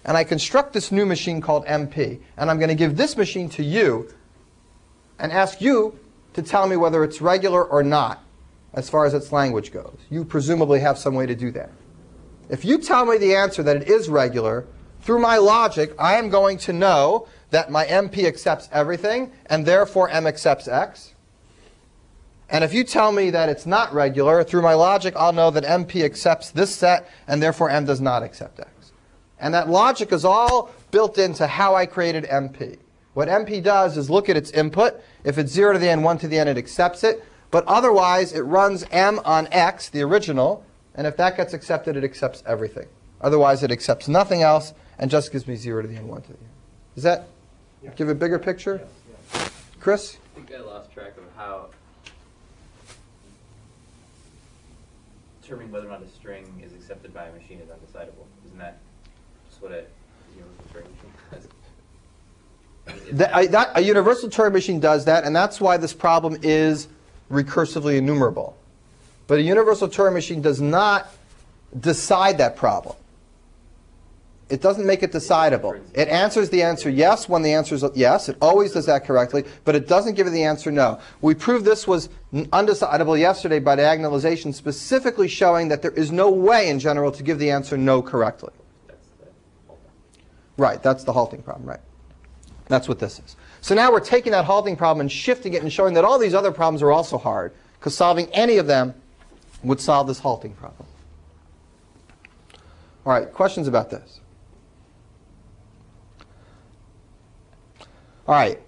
and I construct this new machine called MP. And I'm going to give this machine to you and ask you to tell me whether it's regular or not as far as its language goes. You presumably have some way to do that. If you tell me the answer that it is regular, through my logic, I am going to know that my MP accepts everything, and therefore M accepts X. And if you tell me that it's not regular, through my logic, I'll know that MP accepts this set, and therefore M does not accept X. And that logic is all built into how I created MP. What MP does is look at its input. If it's 0 to the n, 1 to the n, it accepts it. But otherwise, it runs M on X, the original, and if that gets accepted, it accepts everything. Otherwise, it accepts nothing else and just gives me 0 to the n, 1 to the n. Does that give a bigger picture? Yes. Chris? I think I lost track of how determining whether or not a string is accepted by a machine is undecidable. Isn't that just what a universal Turing machine does? A universal Turing machine does that, and that's why this problem is recursively enumerable. But a universal Turing machine does not decide that problem. It doesn't make it decidable. It answers the answer yes when the answer is yes. It always does that correctly, but it doesn't give you the answer no. We proved this was undecidable yesterday by diagonalization, specifically showing that there is no way in general to give the answer no correctly. That's the halting. Right, that's the halting problem, right. That's what this is. So now we're taking that halting problem and shifting it and showing that all these other problems are also hard, because solving any of them would solve this halting problem. All right, questions about this? All right,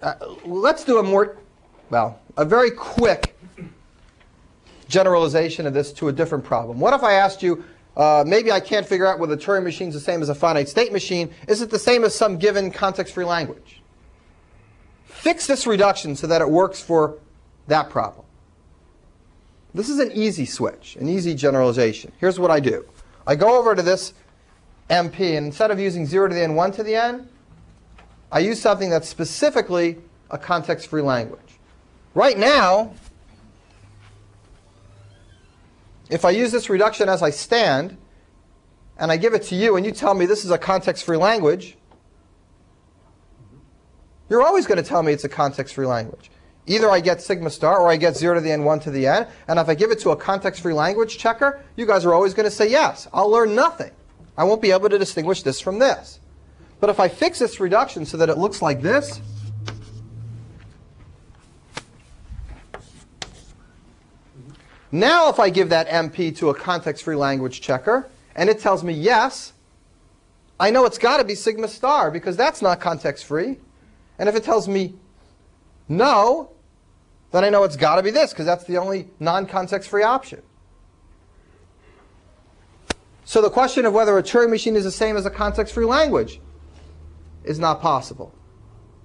let's do a very quick generalization of this to a different problem. What if I asked you, maybe I can't figure out whether the Turing machine is the same as a finite state machine. Is it the same as some given context-free language? Fix this reduction so that it works for that problem. This is an easy switch, an easy generalization. Here's what I do. I go over to this MP, and instead of using 0 to the n, 1 to the n, I use something that's specifically a context-free language. Right now, if I use this reduction as I stand, and I give it to you, and you tell me this is a context-free language, you're always going to tell me it's a context-free language. Either I get sigma star or I get 0 to the n, 1 to the n. And if I give it to a context-free language checker, you guys are always going to say yes. I'll learn nothing. I won't be able to distinguish this from this. But if I fix this reduction so that it looks like this, now if I give that MP to a context-free language checker and it tells me yes, I know it's got to be sigma star because that's not context-free. And if it tells me no, then I know it's got to be this because that's the only non-context-free option. So the question of whether a Turing machine is the same as a context-free language is not possible.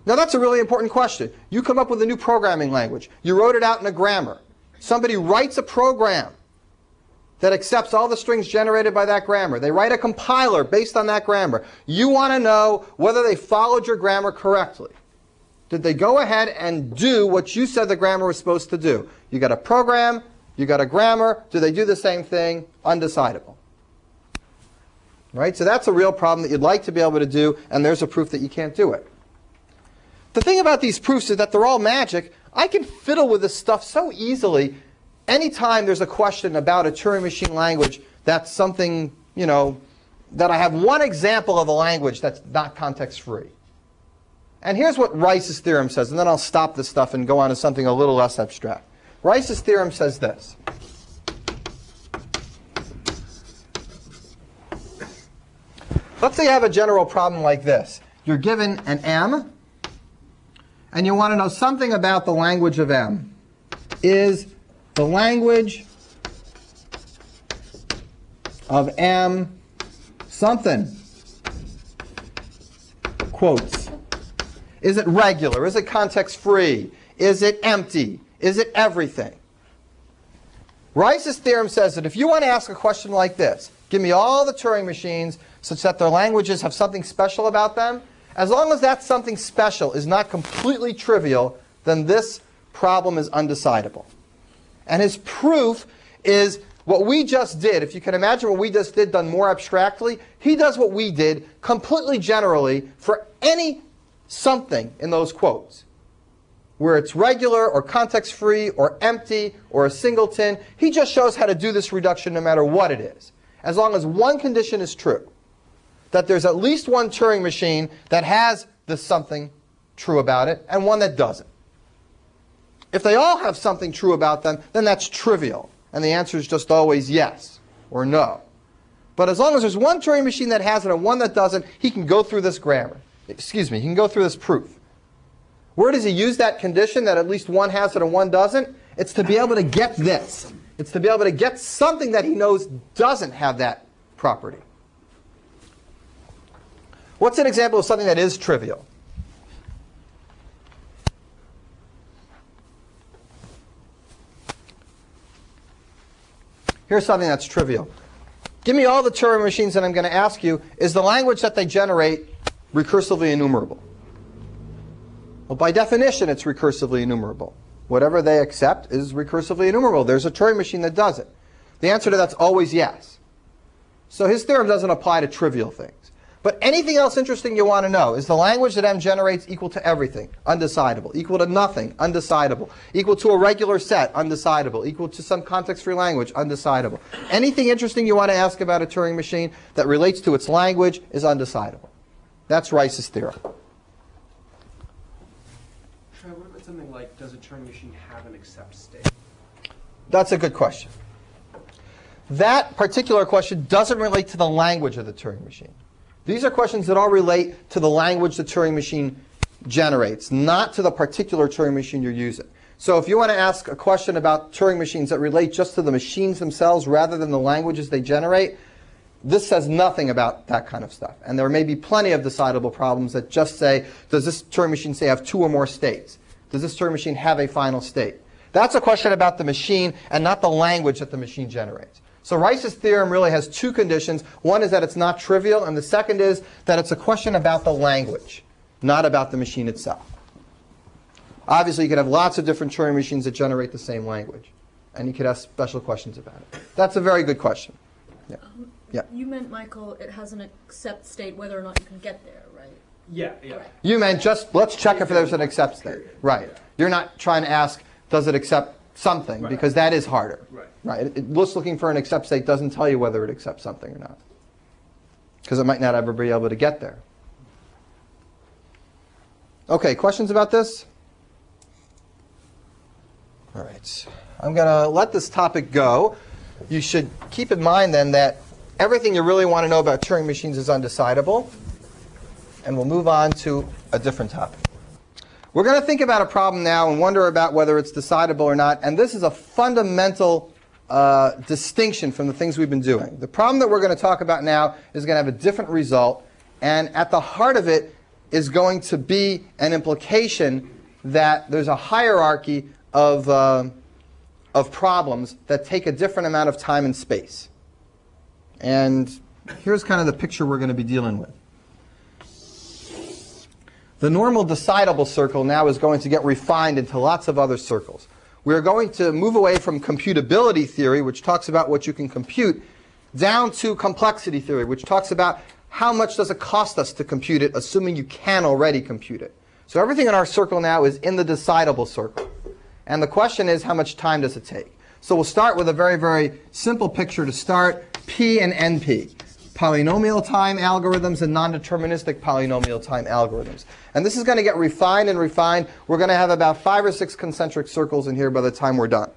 Now that's a really important question. You come up with a new programming language. You wrote it out in a grammar. Somebody writes a program that accepts all the strings generated by that grammar. They write a compiler based on that grammar. You want to know whether they followed your grammar correctly. Did they go ahead and do what you said the grammar was supposed to do? You got a program, you got a grammar. Do they do the same thing? Undecidable. Right? So that's a real problem that you'd like to be able to do, and there's a proof that you can't do it. The thing about these proofs is that they're all magic. I can fiddle with this stuff so easily. Anytime there's a question about a Turing machine language that's something, that I have one example of a language that's not context-free. And here's what Rice's theorem says, and then I'll stop this stuff and go on to something a little less abstract. Rice's theorem says this. Let's say you have a general problem like this. You're given an M, and you want to know something about the language of M. Is the language of M something? Quotes. Is it regular? Is it context-free? Is it empty? Is it everything? Rice's theorem says that if you want to ask a question like this, give me all the Turing machines such that their languages have something special about them, as long as that something special is not completely trivial, then this problem is undecidable. And his proof is what we just did. If you can imagine what we just did done more abstractly, he does what we did completely generally for any something in those quotes. Where it's regular or context-free or empty or a singleton, he just shows how to do this reduction no matter what it is. As long as one condition is true, that there's at least one Turing machine that has this something true about it and one that doesn't. If they all have something true about them, then that's trivial. And the answer is just always yes or no. But as long as there's one Turing machine that has it and one that doesn't, he can go through this grammar. He can go through this proof. Where does he use that condition that at least one has it and one doesn't? It's to be able to get this. It's to be able to get something that he knows doesn't have that property. What's an example of something that is trivial? Here's something that's trivial. Give me all the Turing machines that I'm going to ask you. Is the language that they generate recursively enumerable? Well, by definition, it's recursively enumerable. Whatever they accept is recursively enumerable. There's a Turing machine that does it. The answer to that's always yes. So his theorem doesn't apply to trivial things. But anything else interesting you want to know, is the language that M generates equal to everything? Undecidable. Equal to nothing? Undecidable. Equal to a regular set? Undecidable. Equal to some context-free language? Undecidable. Anything interesting you want to ask about a Turing machine that relates to its language is undecidable. That's Rice's theorem. Troy, what about something like, does a Turing machine have an accept state? That's a good question. That particular question doesn't relate to the language of the Turing machine. These are questions that all relate to the language the Turing machine generates, not to the particular Turing machine you're using. So if you want to ask a question about Turing machines that relate just to the machines themselves rather than the languages they generate, this says nothing about that kind of stuff. And there may be plenty of decidable problems that just say, does this Turing machine say have 2 or more states? Does this Turing machine have a final state? That's a question about the machine and not the language that the machine generates. So Rice's theorem really has 2 conditions. One is that it's not trivial, and the second is that it's a question about the language, not about the machine itself. Obviously, you could have lots of different Turing machines that generate the same language, and you could ask special questions about it. That's a very good question. Yeah. Yeah. You meant, Michael, it has an accept state whether or not you can get there, right? Yeah, yeah. Right. You meant just, let's check if there's an accept state. Right. You're not trying to ask, does it accept something? Right. Because that is harder. Right. Right. Just looking for an accept state doesn't tell you whether it accepts something or not. Because it might not ever be able to get there. Okay, questions about this? All right. I'm going to let this topic go. You should keep in mind then that everything you really want to know about Turing machines is undecidable. And we'll move on to a different topic. We're going to think about a problem now and wonder about whether it's decidable or not. And this is a fundamental distinction from the things we've been doing. The problem that we're going to talk about now is going to have a different result. And at the heart of it is going to be an implication that there's a hierarchy of problems that take a different amount of time and space. And here's kind of the picture we're going to be dealing with. The normal decidable circle now is going to get refined into lots of other circles. We're going to move away from computability theory, which talks about what you can compute, down to complexity theory, which talks about how much does it cost us to compute it, assuming you can already compute it. So everything in our circle now is in the decidable circle. And the question is, how much time does it take? So we'll start with a very, very simple picture to start, P and NP. Polynomial time algorithms and non-deterministic polynomial time algorithms. And this is going to get refined and refined. We're going to have about 5 or 6 concentric circles in here by the time we're done.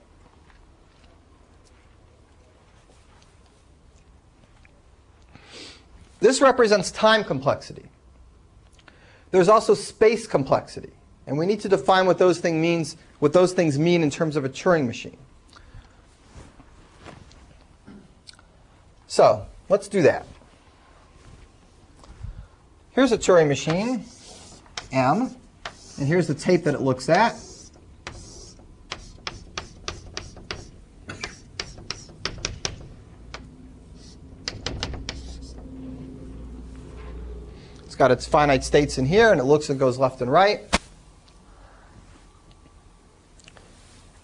This represents time complexity. There's also space complexity. And we need to define what those things mean in terms of a Turing machine. So let's do that. Here's a Turing machine, M, and here's the tape that it looks at. It's got its finite states in here, and it looks and goes left and right.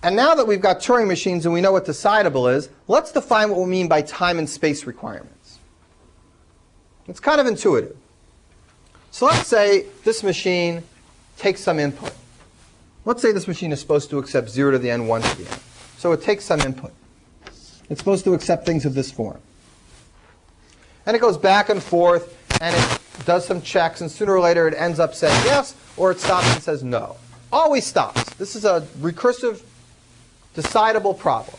And now that we've got Turing machines and we know what decidable is, let's define what we mean by time and space requirements. It's kind of intuitive. So let's say this machine takes some input. Let's say this machine is supposed to accept 0 to the n, 1 to the n. So it takes some input. It's supposed to accept things of this form. And it goes back and forth, and it does some checks, and sooner or later it ends up saying yes, or it stops and says no. Always stops. This is a recursive, decidable problem.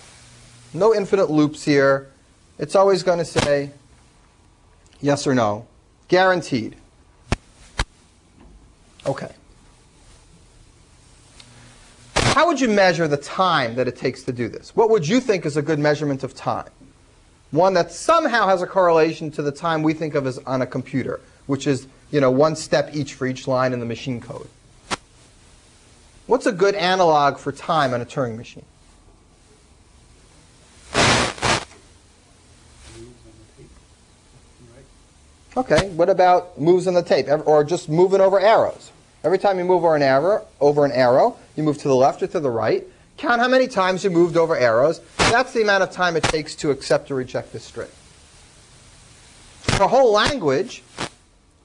No infinite loops here. It's always going to say yes or no. Guaranteed. Okay. How would you measure the time that it takes to do this? What would you think is a good measurement of time? One that somehow has a correlation to the time we think of as on a computer, which is, 1 step each for each line in the machine code. What's a good analog for time on a Turing machine? Okay, what about moves on the tape? Or just moving over arrows? Every time you move over an arrow, you move to the left or to the right. Count how many times you moved over arrows. That's the amount of time it takes to accept or reject this string. For a whole language,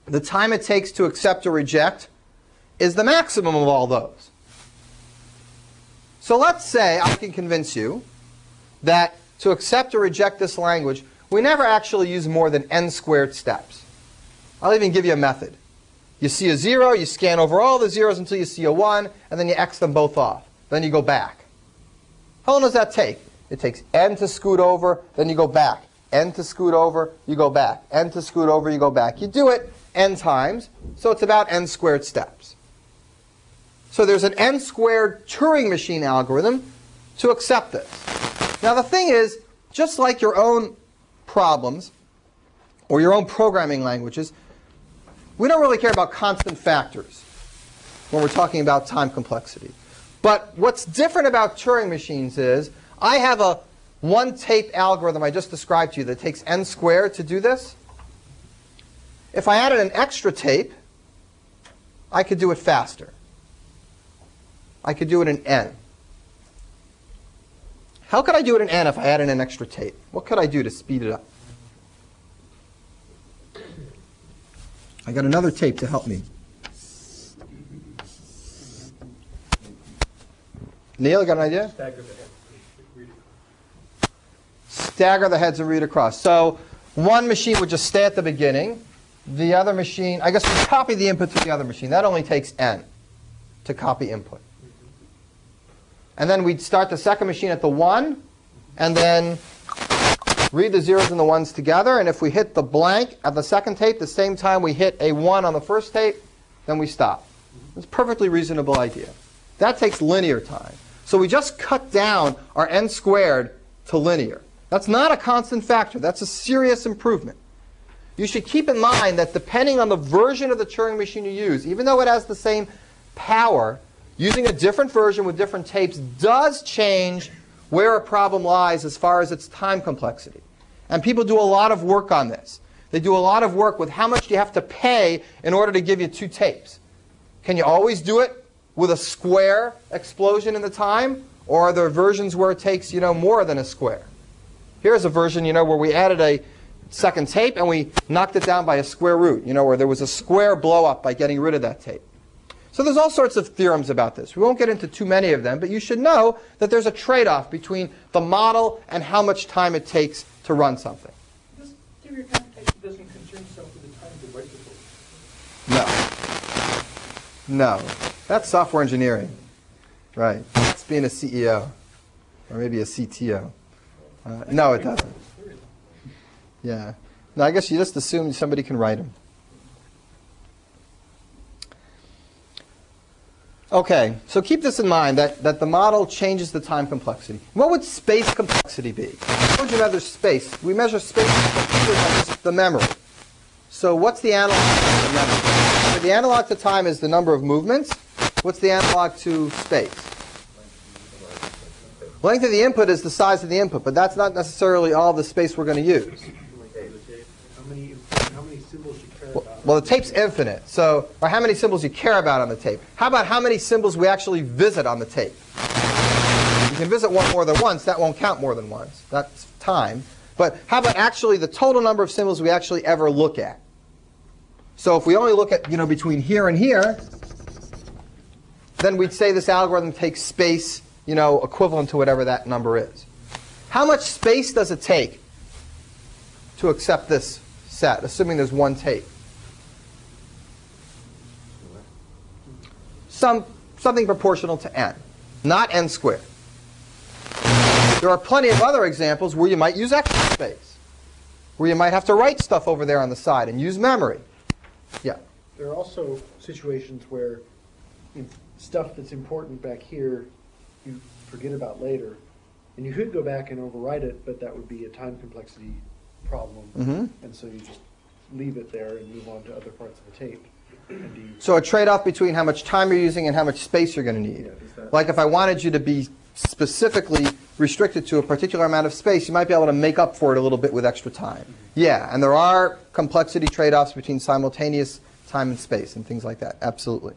the time it takes to accept or reject is the maximum of all those. So let's say I can convince you that to accept or reject this language, we never actually use more than n squared steps. I'll even give you a method. You see a 0, you scan over all the zeros until you see a 1, and then you X them both off. Then you go back. How long does that take? It takes n to scoot over, then you go back. N to scoot over, you go back. N to scoot over, you go back. You do it n times, so it's about n squared steps. So there's an n squared Turing machine algorithm to accept this. Now the thing is, just like your own problems or your own programming languages, we don't really care about constant factors when we're talking about time complexity. But what's different about Turing machines is I have a one tape algorithm I just described to you that takes n squared to do this. If I added an extra tape, I could do it faster. I could do it in n. How could I do it in n if I added an extra tape? What could I do to speed it up? I got another tape to help me. Neil, you got an idea? Stagger the heads and read across. So one machine would just stay at the beginning. The other machine, I guess we copy the input to the other machine. That only takes n to copy input. And then we'd start the second machine at the 1, and then read the zeros and the ones together. And if we hit the blank at the second tape the same time we hit a 1 on the first tape, then we stop. It's a perfectly reasonable idea. That takes linear time. So we just cut down our n squared to linear. That's not a constant factor. That's a serious improvement. You should keep in mind that depending on the version of the Turing machine you use, even though it has the same power, using a different version with different tapes does change where a problem lies as far as its time complexity. And people do a lot of work on this. They do a lot of work with how much do you have to pay in order to give you 2 tapes. Can you always do it with a square explosion in the time? Or are there versions where it takes, more than a square? Here's a version, where we added a second tape and we knocked it down by a square root, where there was a square blow up by getting rid of that tape. So there's all sorts of theorems about this. We won't get into too many of them, but you should know that there's a trade-off between the model and how much time it takes to run something. This theory of computation doesn't concern itself with the time to write the book. No. That's software engineering. Right. It's being a CEO. Or maybe a CTO. No, it doesn't. Yeah. No, I guess you just assume somebody can write them. Okay, so keep this in mind, that the model changes the time complexity. What would space complexity be? How would you measure space? We measure space by just the memory. So what's the analog to the memory? So the analog to time is the number of movements. What's the analog to space? Length of the input is the size of the input, but that's not necessarily all the space we're going to use. How many symbols you care about? Well, the tape's infinite, or how many symbols you care about on the tape. How about how many symbols we actually visit on the tape? You can visit one more than once. That won't count more than once. That's time. But how about actually the total number of symbols we actually ever look at? So if we only look at, between here and here, then we'd say this algorithm takes space, equivalent to whatever that number is. How much space does it take to accept this set, assuming there's one tape? Something proportional to n, not n squared. There are plenty of other examples where you might use extra space, where you might have to write stuff over there on the side and use memory. Yeah? There are also situations where stuff that's important back here you forget about later. And you could go back and overwrite it, but that would be a time complexity problem. And so you just leave it there and move on to other parts of the tape. So a trade-off between how much time you're using and how much space you're going to need. Like if I wanted you to be specifically restricted to a particular amount of space, you might be able to make up for it a little bit with extra time. Yeah, and there are complexity trade-offs between simultaneous time and space and things like that. Absolutely.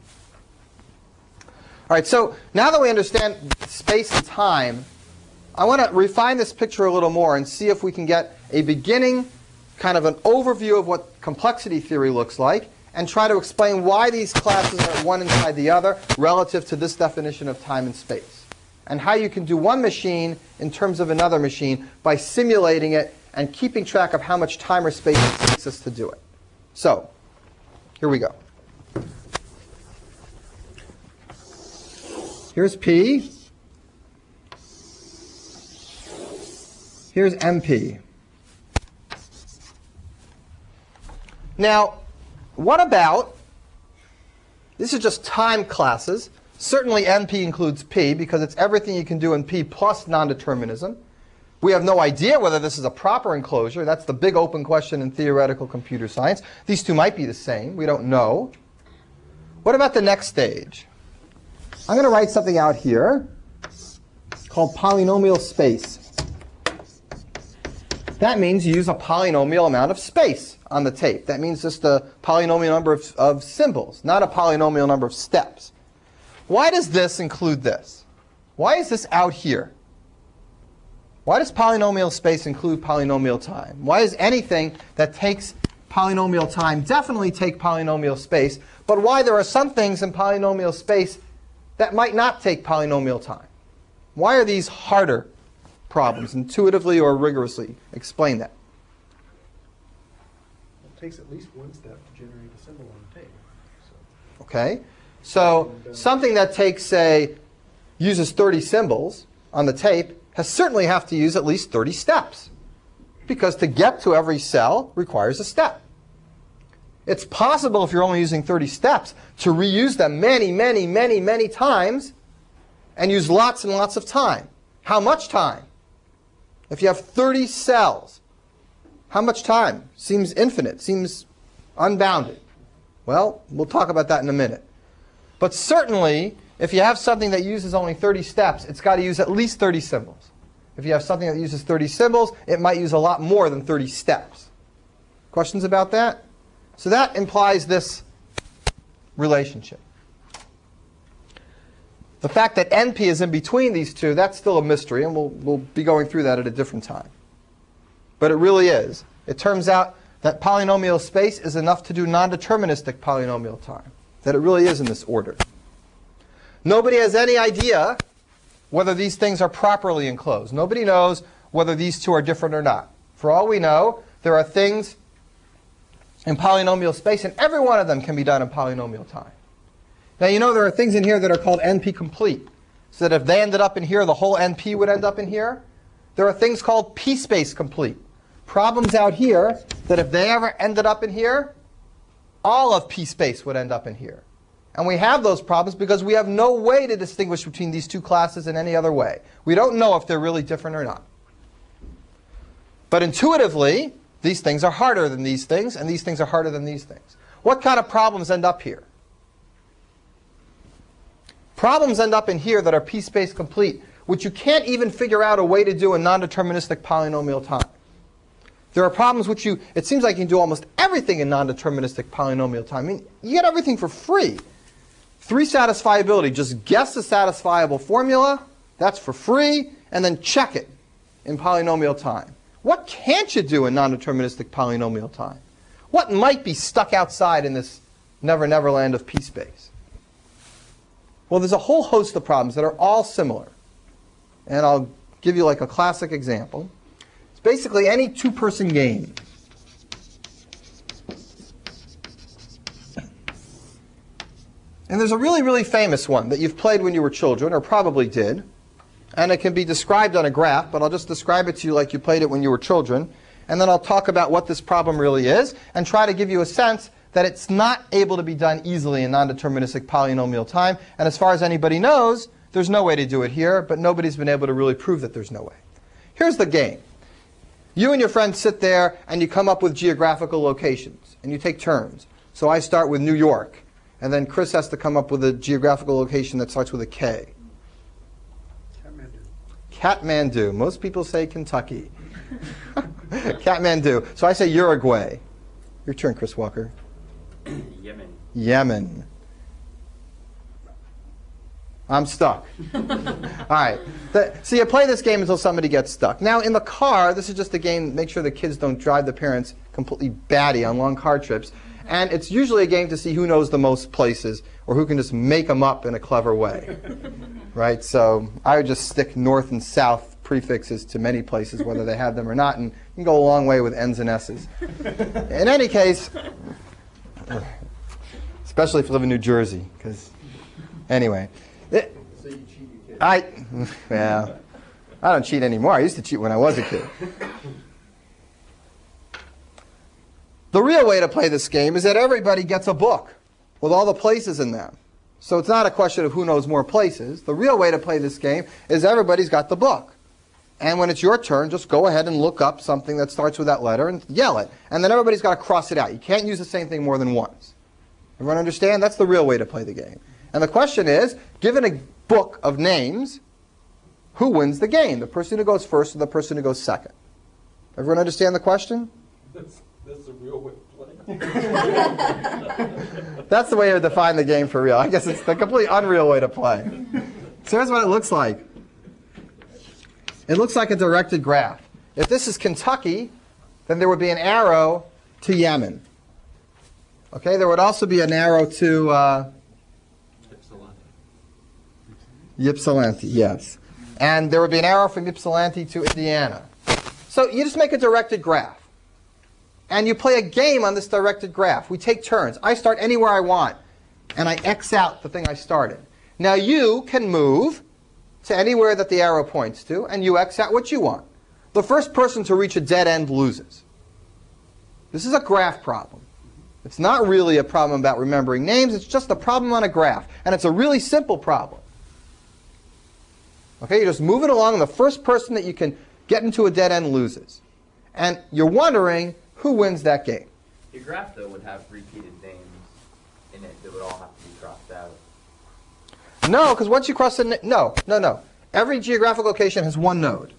All right, so now that we understand space and time, I want to refine this picture a little more and see if we can get a beginning, kind of an overview of what complexity theory looks like, and try to explain why these classes are one inside the other relative to this definition of time and space, and how you can do one machine in terms of another machine by simulating it and keeping track of how much time or space it takes us to do it. So, here we go. Here's P. Here's MP. Now, what about, this is just time classes. Certainly NP includes P because it's everything you can do in P plus non-determinism. We have no idea whether this is a proper enclosure. That's the big open question in theoretical computer science. These two might be the same. We don't know. What about the next stage? I'm going to write something out here called polynomial space. That means you use a polynomial amount of space on the tape. That means just a polynomial number of symbols, not a polynomial number of steps. Why does this include this? Why is this out here? Why does polynomial space include polynomial time? Why is anything that takes polynomial time definitely take polynomial space, but why there are some things in polynomial space that might not take polynomial time. Why are these harder problems, intuitively or rigorously? Explain that. It takes at least one step to generate a symbol on the tape. So. Okay? So something that takes, say, uses 30 symbols on the tape has certainly have to use at least 30 steps, because to get to every cell requires a step. It's possible, if you're only using 30 steps, to reuse them many, many, many, many times and use lots and lots of time. How much time? If you have 30 cells, how much time? Seems infinite, seems unbounded. Well, we'll talk about that in a minute. But certainly, if you have something that uses only 30 steps, it's got to use at least 30 symbols. If you have something that uses 30 symbols, it might use a lot more than 30 steps. Questions about that? So that implies this relationship. The fact that NP is in between these two, that's still a mystery, and we'll be going through that at a different time. But it really is. It turns out that polynomial space is enough to do non-deterministic polynomial time, that it really is in this order. Nobody has any idea whether these things are properly enclosed. Nobody knows whether these two are different or not. For all we know, there are things in polynomial space, and every one of them can be done in polynomial time. Now, you know there are things in here that are called NP complete, so that if they ended up in here, the whole NP would end up in here. There are things called p-space complete. Problems out here that if they ever ended up in here, all of p-space would end up in here. And we have those problems because we have no way to distinguish between these two classes in any other way. We don't know if they're really different or not. But intuitively, these things are harder than these things, and these things are harder than these things. What kind of problems end up here? Problems end up in here that are p-space complete, which you can't even figure out a way to do in non-deterministic polynomial time. There are problems which it seems like you can do almost everything in non-deterministic polynomial time. I mean, you get everything for free. 3 satisfiability, just guess the satisfiable formula, that's for free, and then check it in polynomial time. What can't you do in non-deterministic polynomial time? What might be stuck outside in this never-never land of p-space? Well, there's a whole host of problems that are all similar. And I'll give you like a classic example. It's basically any two-person game. And there's a really, really famous one that you've played when you were children, or probably did. And it can be described on a graph, but I'll just describe it to you like you played it when you were children. And then I'll talk about what this problem really is and try to give you a sense that it's not able to be done easily in non-deterministic polynomial time. And as far as anybody knows, there's no way to do it here, but nobody's been able to really prove that there's no way. Here's the game. You and your friends sit there and you come up with geographical locations, and you take turns. So I start with New York, and then Chris has to come up with a geographical location that starts with a K. Kathmandu. Most people say Kentucky. Kathmandu. So I say Uruguay. Your turn, Chris Walker. Yemen. Yemen. I'm stuck. All right. So you play this game until somebody gets stuck. Now, in the car, this is just a game, make sure the kids don't drive the parents completely batty on long car trips. And it's usually a game to see who knows the most places, or who can just make them up in a clever way. Right? So I would just stick north and south prefixes to many places, whether they have them or not, and you can go a long way with N's and S's. In any case, especially if you live in New Jersey, because anyway. So you cheat your kids. I don't cheat anymore. I used to cheat when I was a kid. The real way to play this game is that everybody gets a book with all the places in them. So it's not a question of who knows more places. The real way to play this game is everybody's got the book. And when it's your turn, just go ahead and look up something that starts with that letter and yell it. And then everybody's got to cross it out. You can't use the same thing more than once. Everyone understand? That's the real way to play the game. And the question is, given a book of names, who wins the game? The person who goes first or the person who goes second? Everyone understand the question? That's the real way to play. That's the way to define the game for real. I guess it's the completely unreal way to play. So here's what it looks like. It looks like a directed graph. If this is Kentucky, then there would be an arrow to Yemen. Okay, there would also be an arrow to Ypsilanti, yes. And there would be an arrow from Ypsilanti to Indiana. So you just make a directed graph. And you play a game on this directed graph. We take turns. I start anywhere I want, and I X out the thing I started. Now you can move to anywhere that the arrow points to, and you X out what you want. The first person to reach a dead end loses. This is a graph problem. It's not really a problem about remembering names. It's just a problem on a graph. And it's a really simple problem. Okay, you just move it along, and the first person that you can get into a dead end loses. And you're wondering who wins that game. Your graph, though, would have repeated names in it that would all have to be crossed out. No, because once you cross the... No. Every geographic location has one node.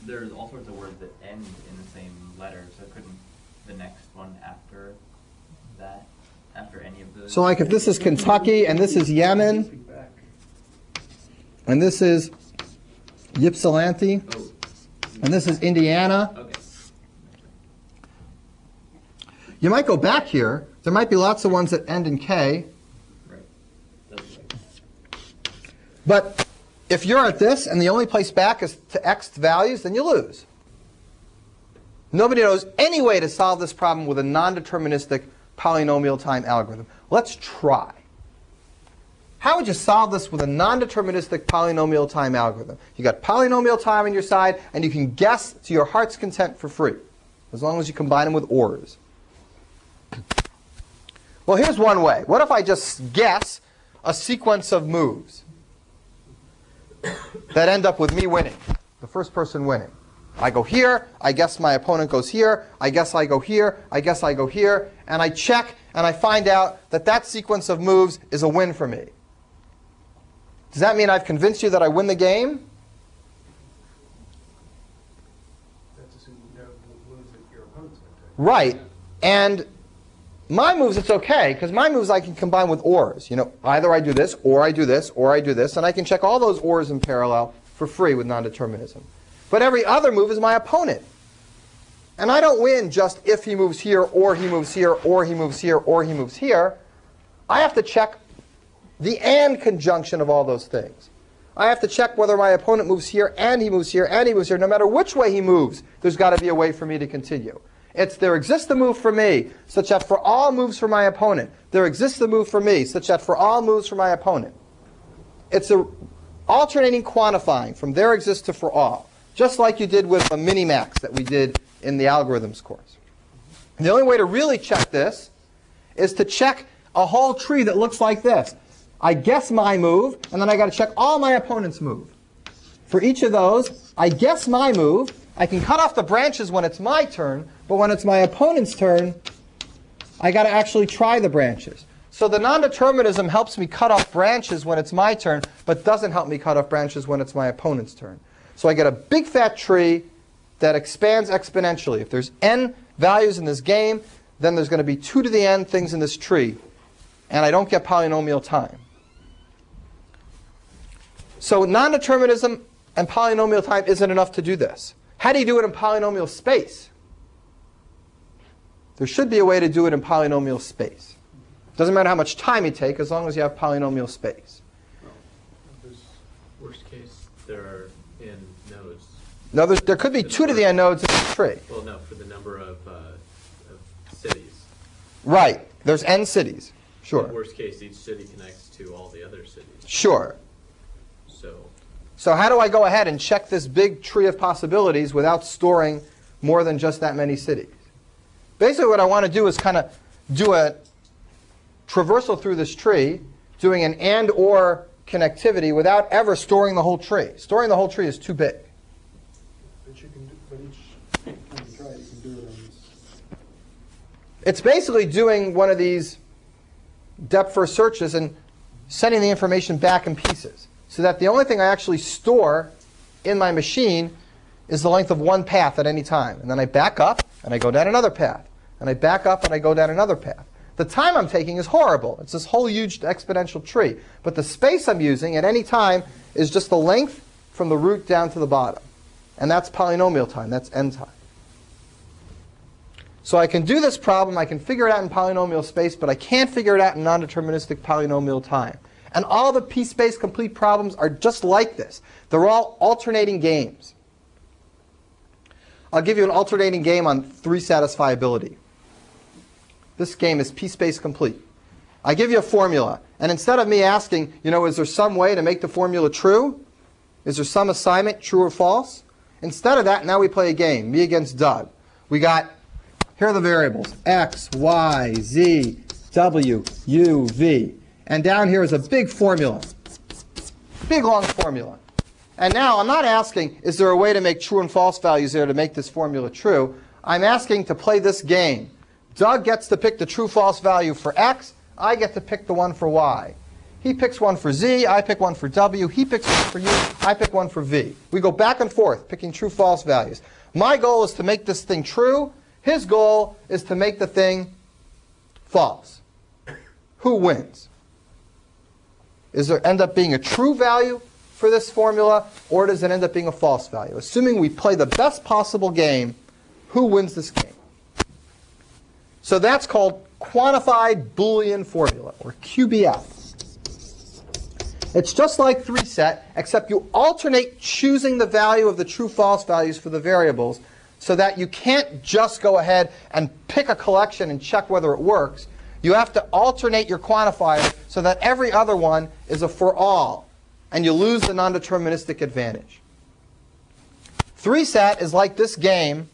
There's all sorts of words that end in the same letter, so couldn't the next one after that, after any of those... So like if this is Kentucky, and this is Yemen, and this is Ypsilanti, and this is Indiana. Okay. You might go back here. There might be lots of ones that end in K. Right. That's right. But if you're at this and the only place back is to X values, then you lose. Nobody knows any way to solve this problem with a non-deterministic polynomial time algorithm. Let's try. How would you solve this with a non-deterministic polynomial time algorithm? You got polynomial time on your side, and you can guess to your heart's content for free, as long as you combine them with ORs. Well, here's one way. What if I just guess a sequence of moves that end up with me winning, the first person winning? I go here, I guess my opponent goes here, I guess I go here, I guess I go here, and I check, and I find out that that sequence of moves is a win for me. Does that mean I've convinced you that I win the game? That's assuming you know the moves that your opponent's going to take. Right. And my moves, it's okay, because my moves I can combine with ORs. You know, either I do this, or I do this, or I do this, and I can check all those ORs in parallel for free with non-determinism. But every other move is my opponent. And I don't win just if he moves here, or he moves here, or he moves here, or he moves here. I have to check the and conjunction of all those things. I have to check whether my opponent moves here, and he moves here, and he moves here. No matter which way he moves, there's got to be a way for me to continue. It's there exists a move for me, such that for all moves for my opponent, there exists a move for me, such that for all moves for my opponent. It's a alternating quantifying from there exists to for all, just like you did with a minimax that we did in the algorithms course. And the only way to really check this is to check a whole tree that looks like this. I guess my move, and then I got to check all my opponent's move. For each of those, I guess my move. I can cut off the branches when it's my turn, but when it's my opponent's turn, I got to actually try the branches. So the non-determinism helps me cut off branches when it's my turn, but doesn't help me cut off branches when it's my opponent's turn. So I get a big fat tree that expands exponentially. If there's n values in this game, then there's going to be 2 to the n things in this tree, and I don't get polynomial time. So non-determinism and polynomial time isn't enough to do this. How do you do it in polynomial space? There should be a way to do it in polynomial space. Doesn't matter how much time you take, as long as you have polynomial space. Worst case, there are n nodes. No, there could be 2 to the n nodes in this tree. Well, no, for the number of cities. Right. There's n cities. Sure. In worst case, each city connects to all the other cities. Sure. So how do I go ahead and check this big tree of possibilities without storing more than just that many cities? Basically, what I want to do is kind of do a traversal through this tree, doing an and/or connectivity without ever storing the whole tree. Storing the whole tree is too big. But each time you try, you can do it on this. It's basically doing one of these depth-first searches and sending the information back in pieces, so that the only thing I actually store in my machine is the length of one path at any time. And then I back up, and I go down another path. And I back up, and I go down another path. The time I'm taking is horrible. It's this whole huge exponential tree. But the space I'm using at any time is just the length from the root down to the bottom. And that's polynomial time. That's n time. So I can do this problem, I can figure it out in polynomial space, but I can't figure it out in non-deterministic polynomial time. And all the p-space complete problems are just like this. They're all alternating games. I'll give you an alternating game on 3 satisfiability. This game is p-space complete. I give you a formula, and instead of me asking, is there some way to make the formula true? Is there some assignment, true or false? Instead of that, now we play a game, me against Doug. Here are the variables, x, y, z, w, u, v. And down here is a big formula, big long formula. And now I'm not asking, is there a way to make true and false values there to make this formula true? I'm asking to play this game. Doug gets to pick the true-false value for x. I get to pick the one for y. He picks one for z. I pick one for w. He picks one for u. I pick one for v. We go back and forth picking true-false values. My goal is to make this thing true. His goal is to make the thing false. Who wins? Does there end up being a true value for this formula, or does it end up being a false value? Assuming we play the best possible game, who wins this game? So that's called quantified Boolean formula, or QBF. It's just like 3-set, except you alternate choosing the value of the true-false values for the variables, so that you can't just go ahead and pick a collection and check whether it works. You have to alternate your quantifier so that every other one is a for all, and you lose the non-deterministic advantage. 3-set is like this game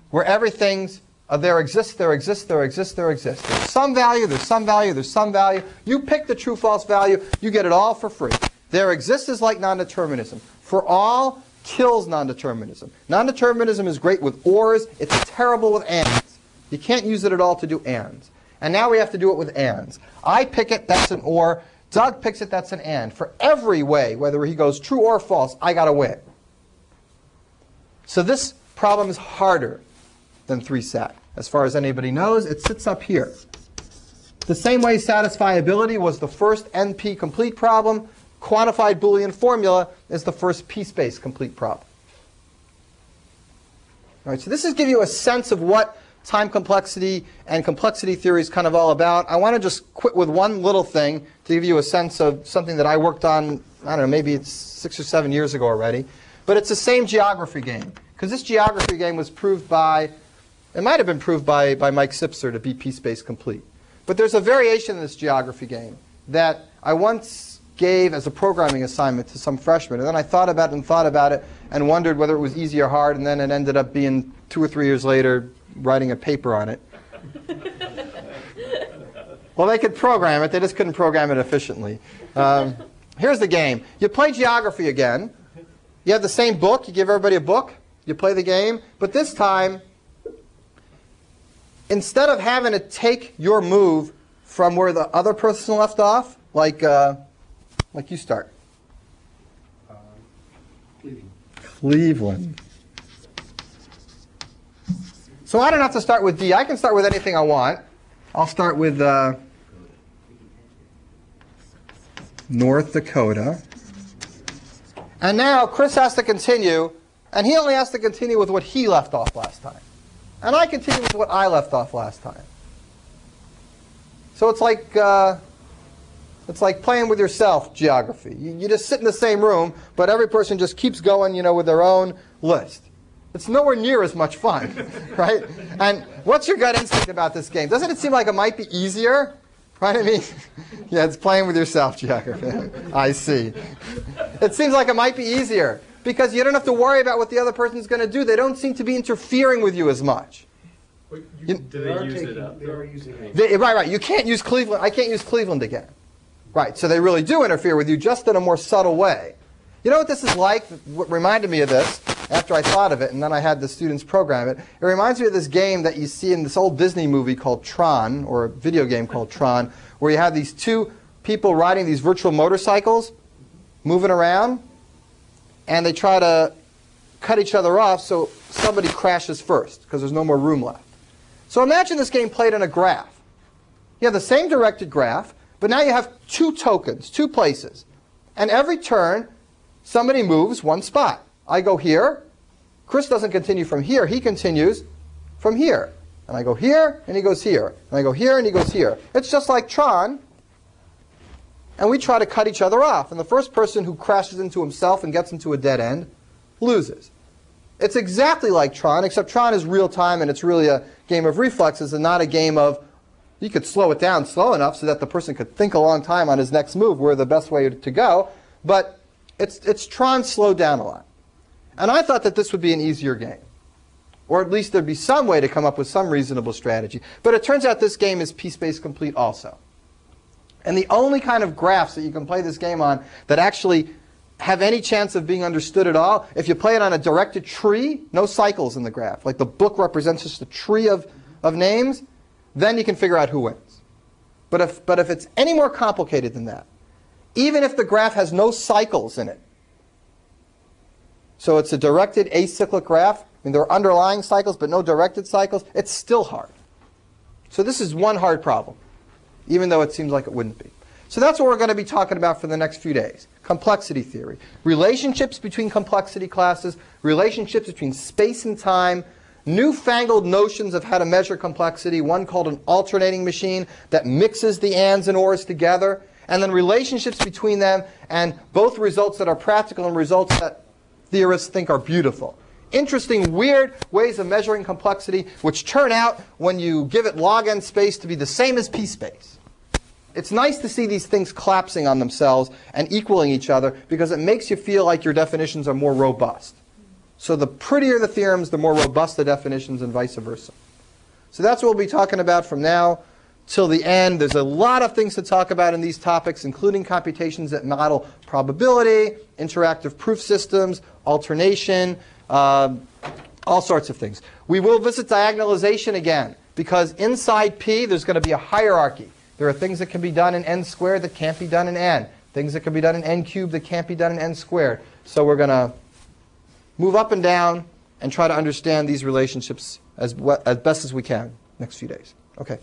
where everything's there exists. There's some value, there's some value, there's some value. You pick the true-false value, you get it all for free. There exists is like non-determinism. For all kills non-determinism. Non-determinism is great with ors. It's terrible with ands. You can't use it at all to do ands. And now we have to do it with ands. I pick it, that's an or. Doug picks it, that's an and. For every way, whether he goes true or false, I got to win. So this problem is harder than 3-set. As far as anybody knows, it sits up here. The same way satisfiability was the first NP complete problem, quantified Boolean formula is the first p-space complete problem. All right, so this is give you a sense of what time complexity and complexity theory is kind of all about. I want to just quit with one little thing to give you a sense of something that I worked on, I don't know, maybe it's 6 or 7 years ago already. But it's the same geography game. Because this geography game was proved by, it might have been proved by Mike Sipser to be p-space complete. But there's a variation in this geography game that I once gave as a programming assignment to some freshmen. And then I thought about it and wondered whether it was easy or hard. And then it ended up being 2 or 3 years later writing a paper on it. Well, they could program it. They just couldn't program it efficiently. Here's the game. You play geography again. You have the same book. You give everybody a book. You play the game. But this time, instead of having to take your move from where the other person left off, like you start. Cleveland. So I don't have to start with D. I can start with anything I want. I'll start with North Dakota. And now Chris has to continue, and he only has to continue with what he left off last time. And I continue with what I left off last time. So it's like playing with yourself, geography. You just sit in the same room, but every person just keeps going, with their own list. It's nowhere near as much fun, right? And what's your gut instinct about this game? Doesn't it seem like it might be easier? Right? I mean, yeah, it's playing with yourself, geography. I see. It seems like it might be easier because you don't have to worry about what the other person's going to do. They don't seem to be interfering with you as much. Do they use it up? They are using it. Right. You can't use Cleveland. I can't use Cleveland again. Right. So they really do interfere with you, just in a more subtle way. You know what this is like? What reminded me of this after I thought of it, and then I had the students program it. It reminds me of this game that you see in this old Disney movie called Tron, or a video game called Tron, where you have these two people riding these virtual motorcycles, moving around, and they try to cut each other off so somebody crashes first, because there's no more room left. So imagine this game played in a graph. You have the same directed graph, but now you have 2 tokens, 2 places. And every turn, somebody moves 1 spot. I go here. Chris doesn't continue from here. He continues from here. And I go here, and he goes here. And I go here, and he goes here. It's just like Tron. And we try to cut each other off. And the first person who crashes into himself and gets into a dead end loses. It's exactly like Tron, except Tron is real time, and it's really a game of reflexes and not a game of, you could slow it down slow enough so that the person could think a long time on his next move where the best way to go. But it's Tron slowed down a lot. And I thought that this would be an easier game. Or at least there'd be some way to come up with some reasonable strategy. But it turns out this game is p-space complete also. And the only kind of graphs that you can play this game on that actually have any chance of being understood at all, if you play it on a directed tree, no cycles in the graph. Like the book represents just a tree of names, then you can figure out who wins. But if it's any more complicated than that, even if the graph has no cycles in it, so it's a directed acyclic graph, I mean, there are underlying cycles but no directed cycles, it's still hard. So this is one hard problem, even though it seems like it wouldn't be. So that's what we're going to be talking about for the next few days. Complexity theory. Relationships between complexity classes, relationships between space and time, newfangled notions of how to measure complexity, one called an alternating machine that mixes the ands and ors together, and then relationships between them, and both results that are practical and results that theorists think are beautiful. Interesting, weird ways of measuring complexity, which turn out, when you give it log n space, to be the same as p space. It's nice to see these things collapsing on themselves and equaling each other, because it makes you feel like your definitions are more robust. So the prettier the theorems, the more robust the definitions, and vice versa. So that's what we'll be talking about from now till the end. There's a lot of things to talk about in these topics, including computations that model probability, interactive proof systems, alternation, all sorts of things. We will visit diagonalization again, because inside P there's going to be a hierarchy. There are things that can be done in n squared that can't be done in n. Things that can be done in n cubed that can't be done in n squared. So we're going to move up and down and try to understand these relationships as best as we can next few days. Okay.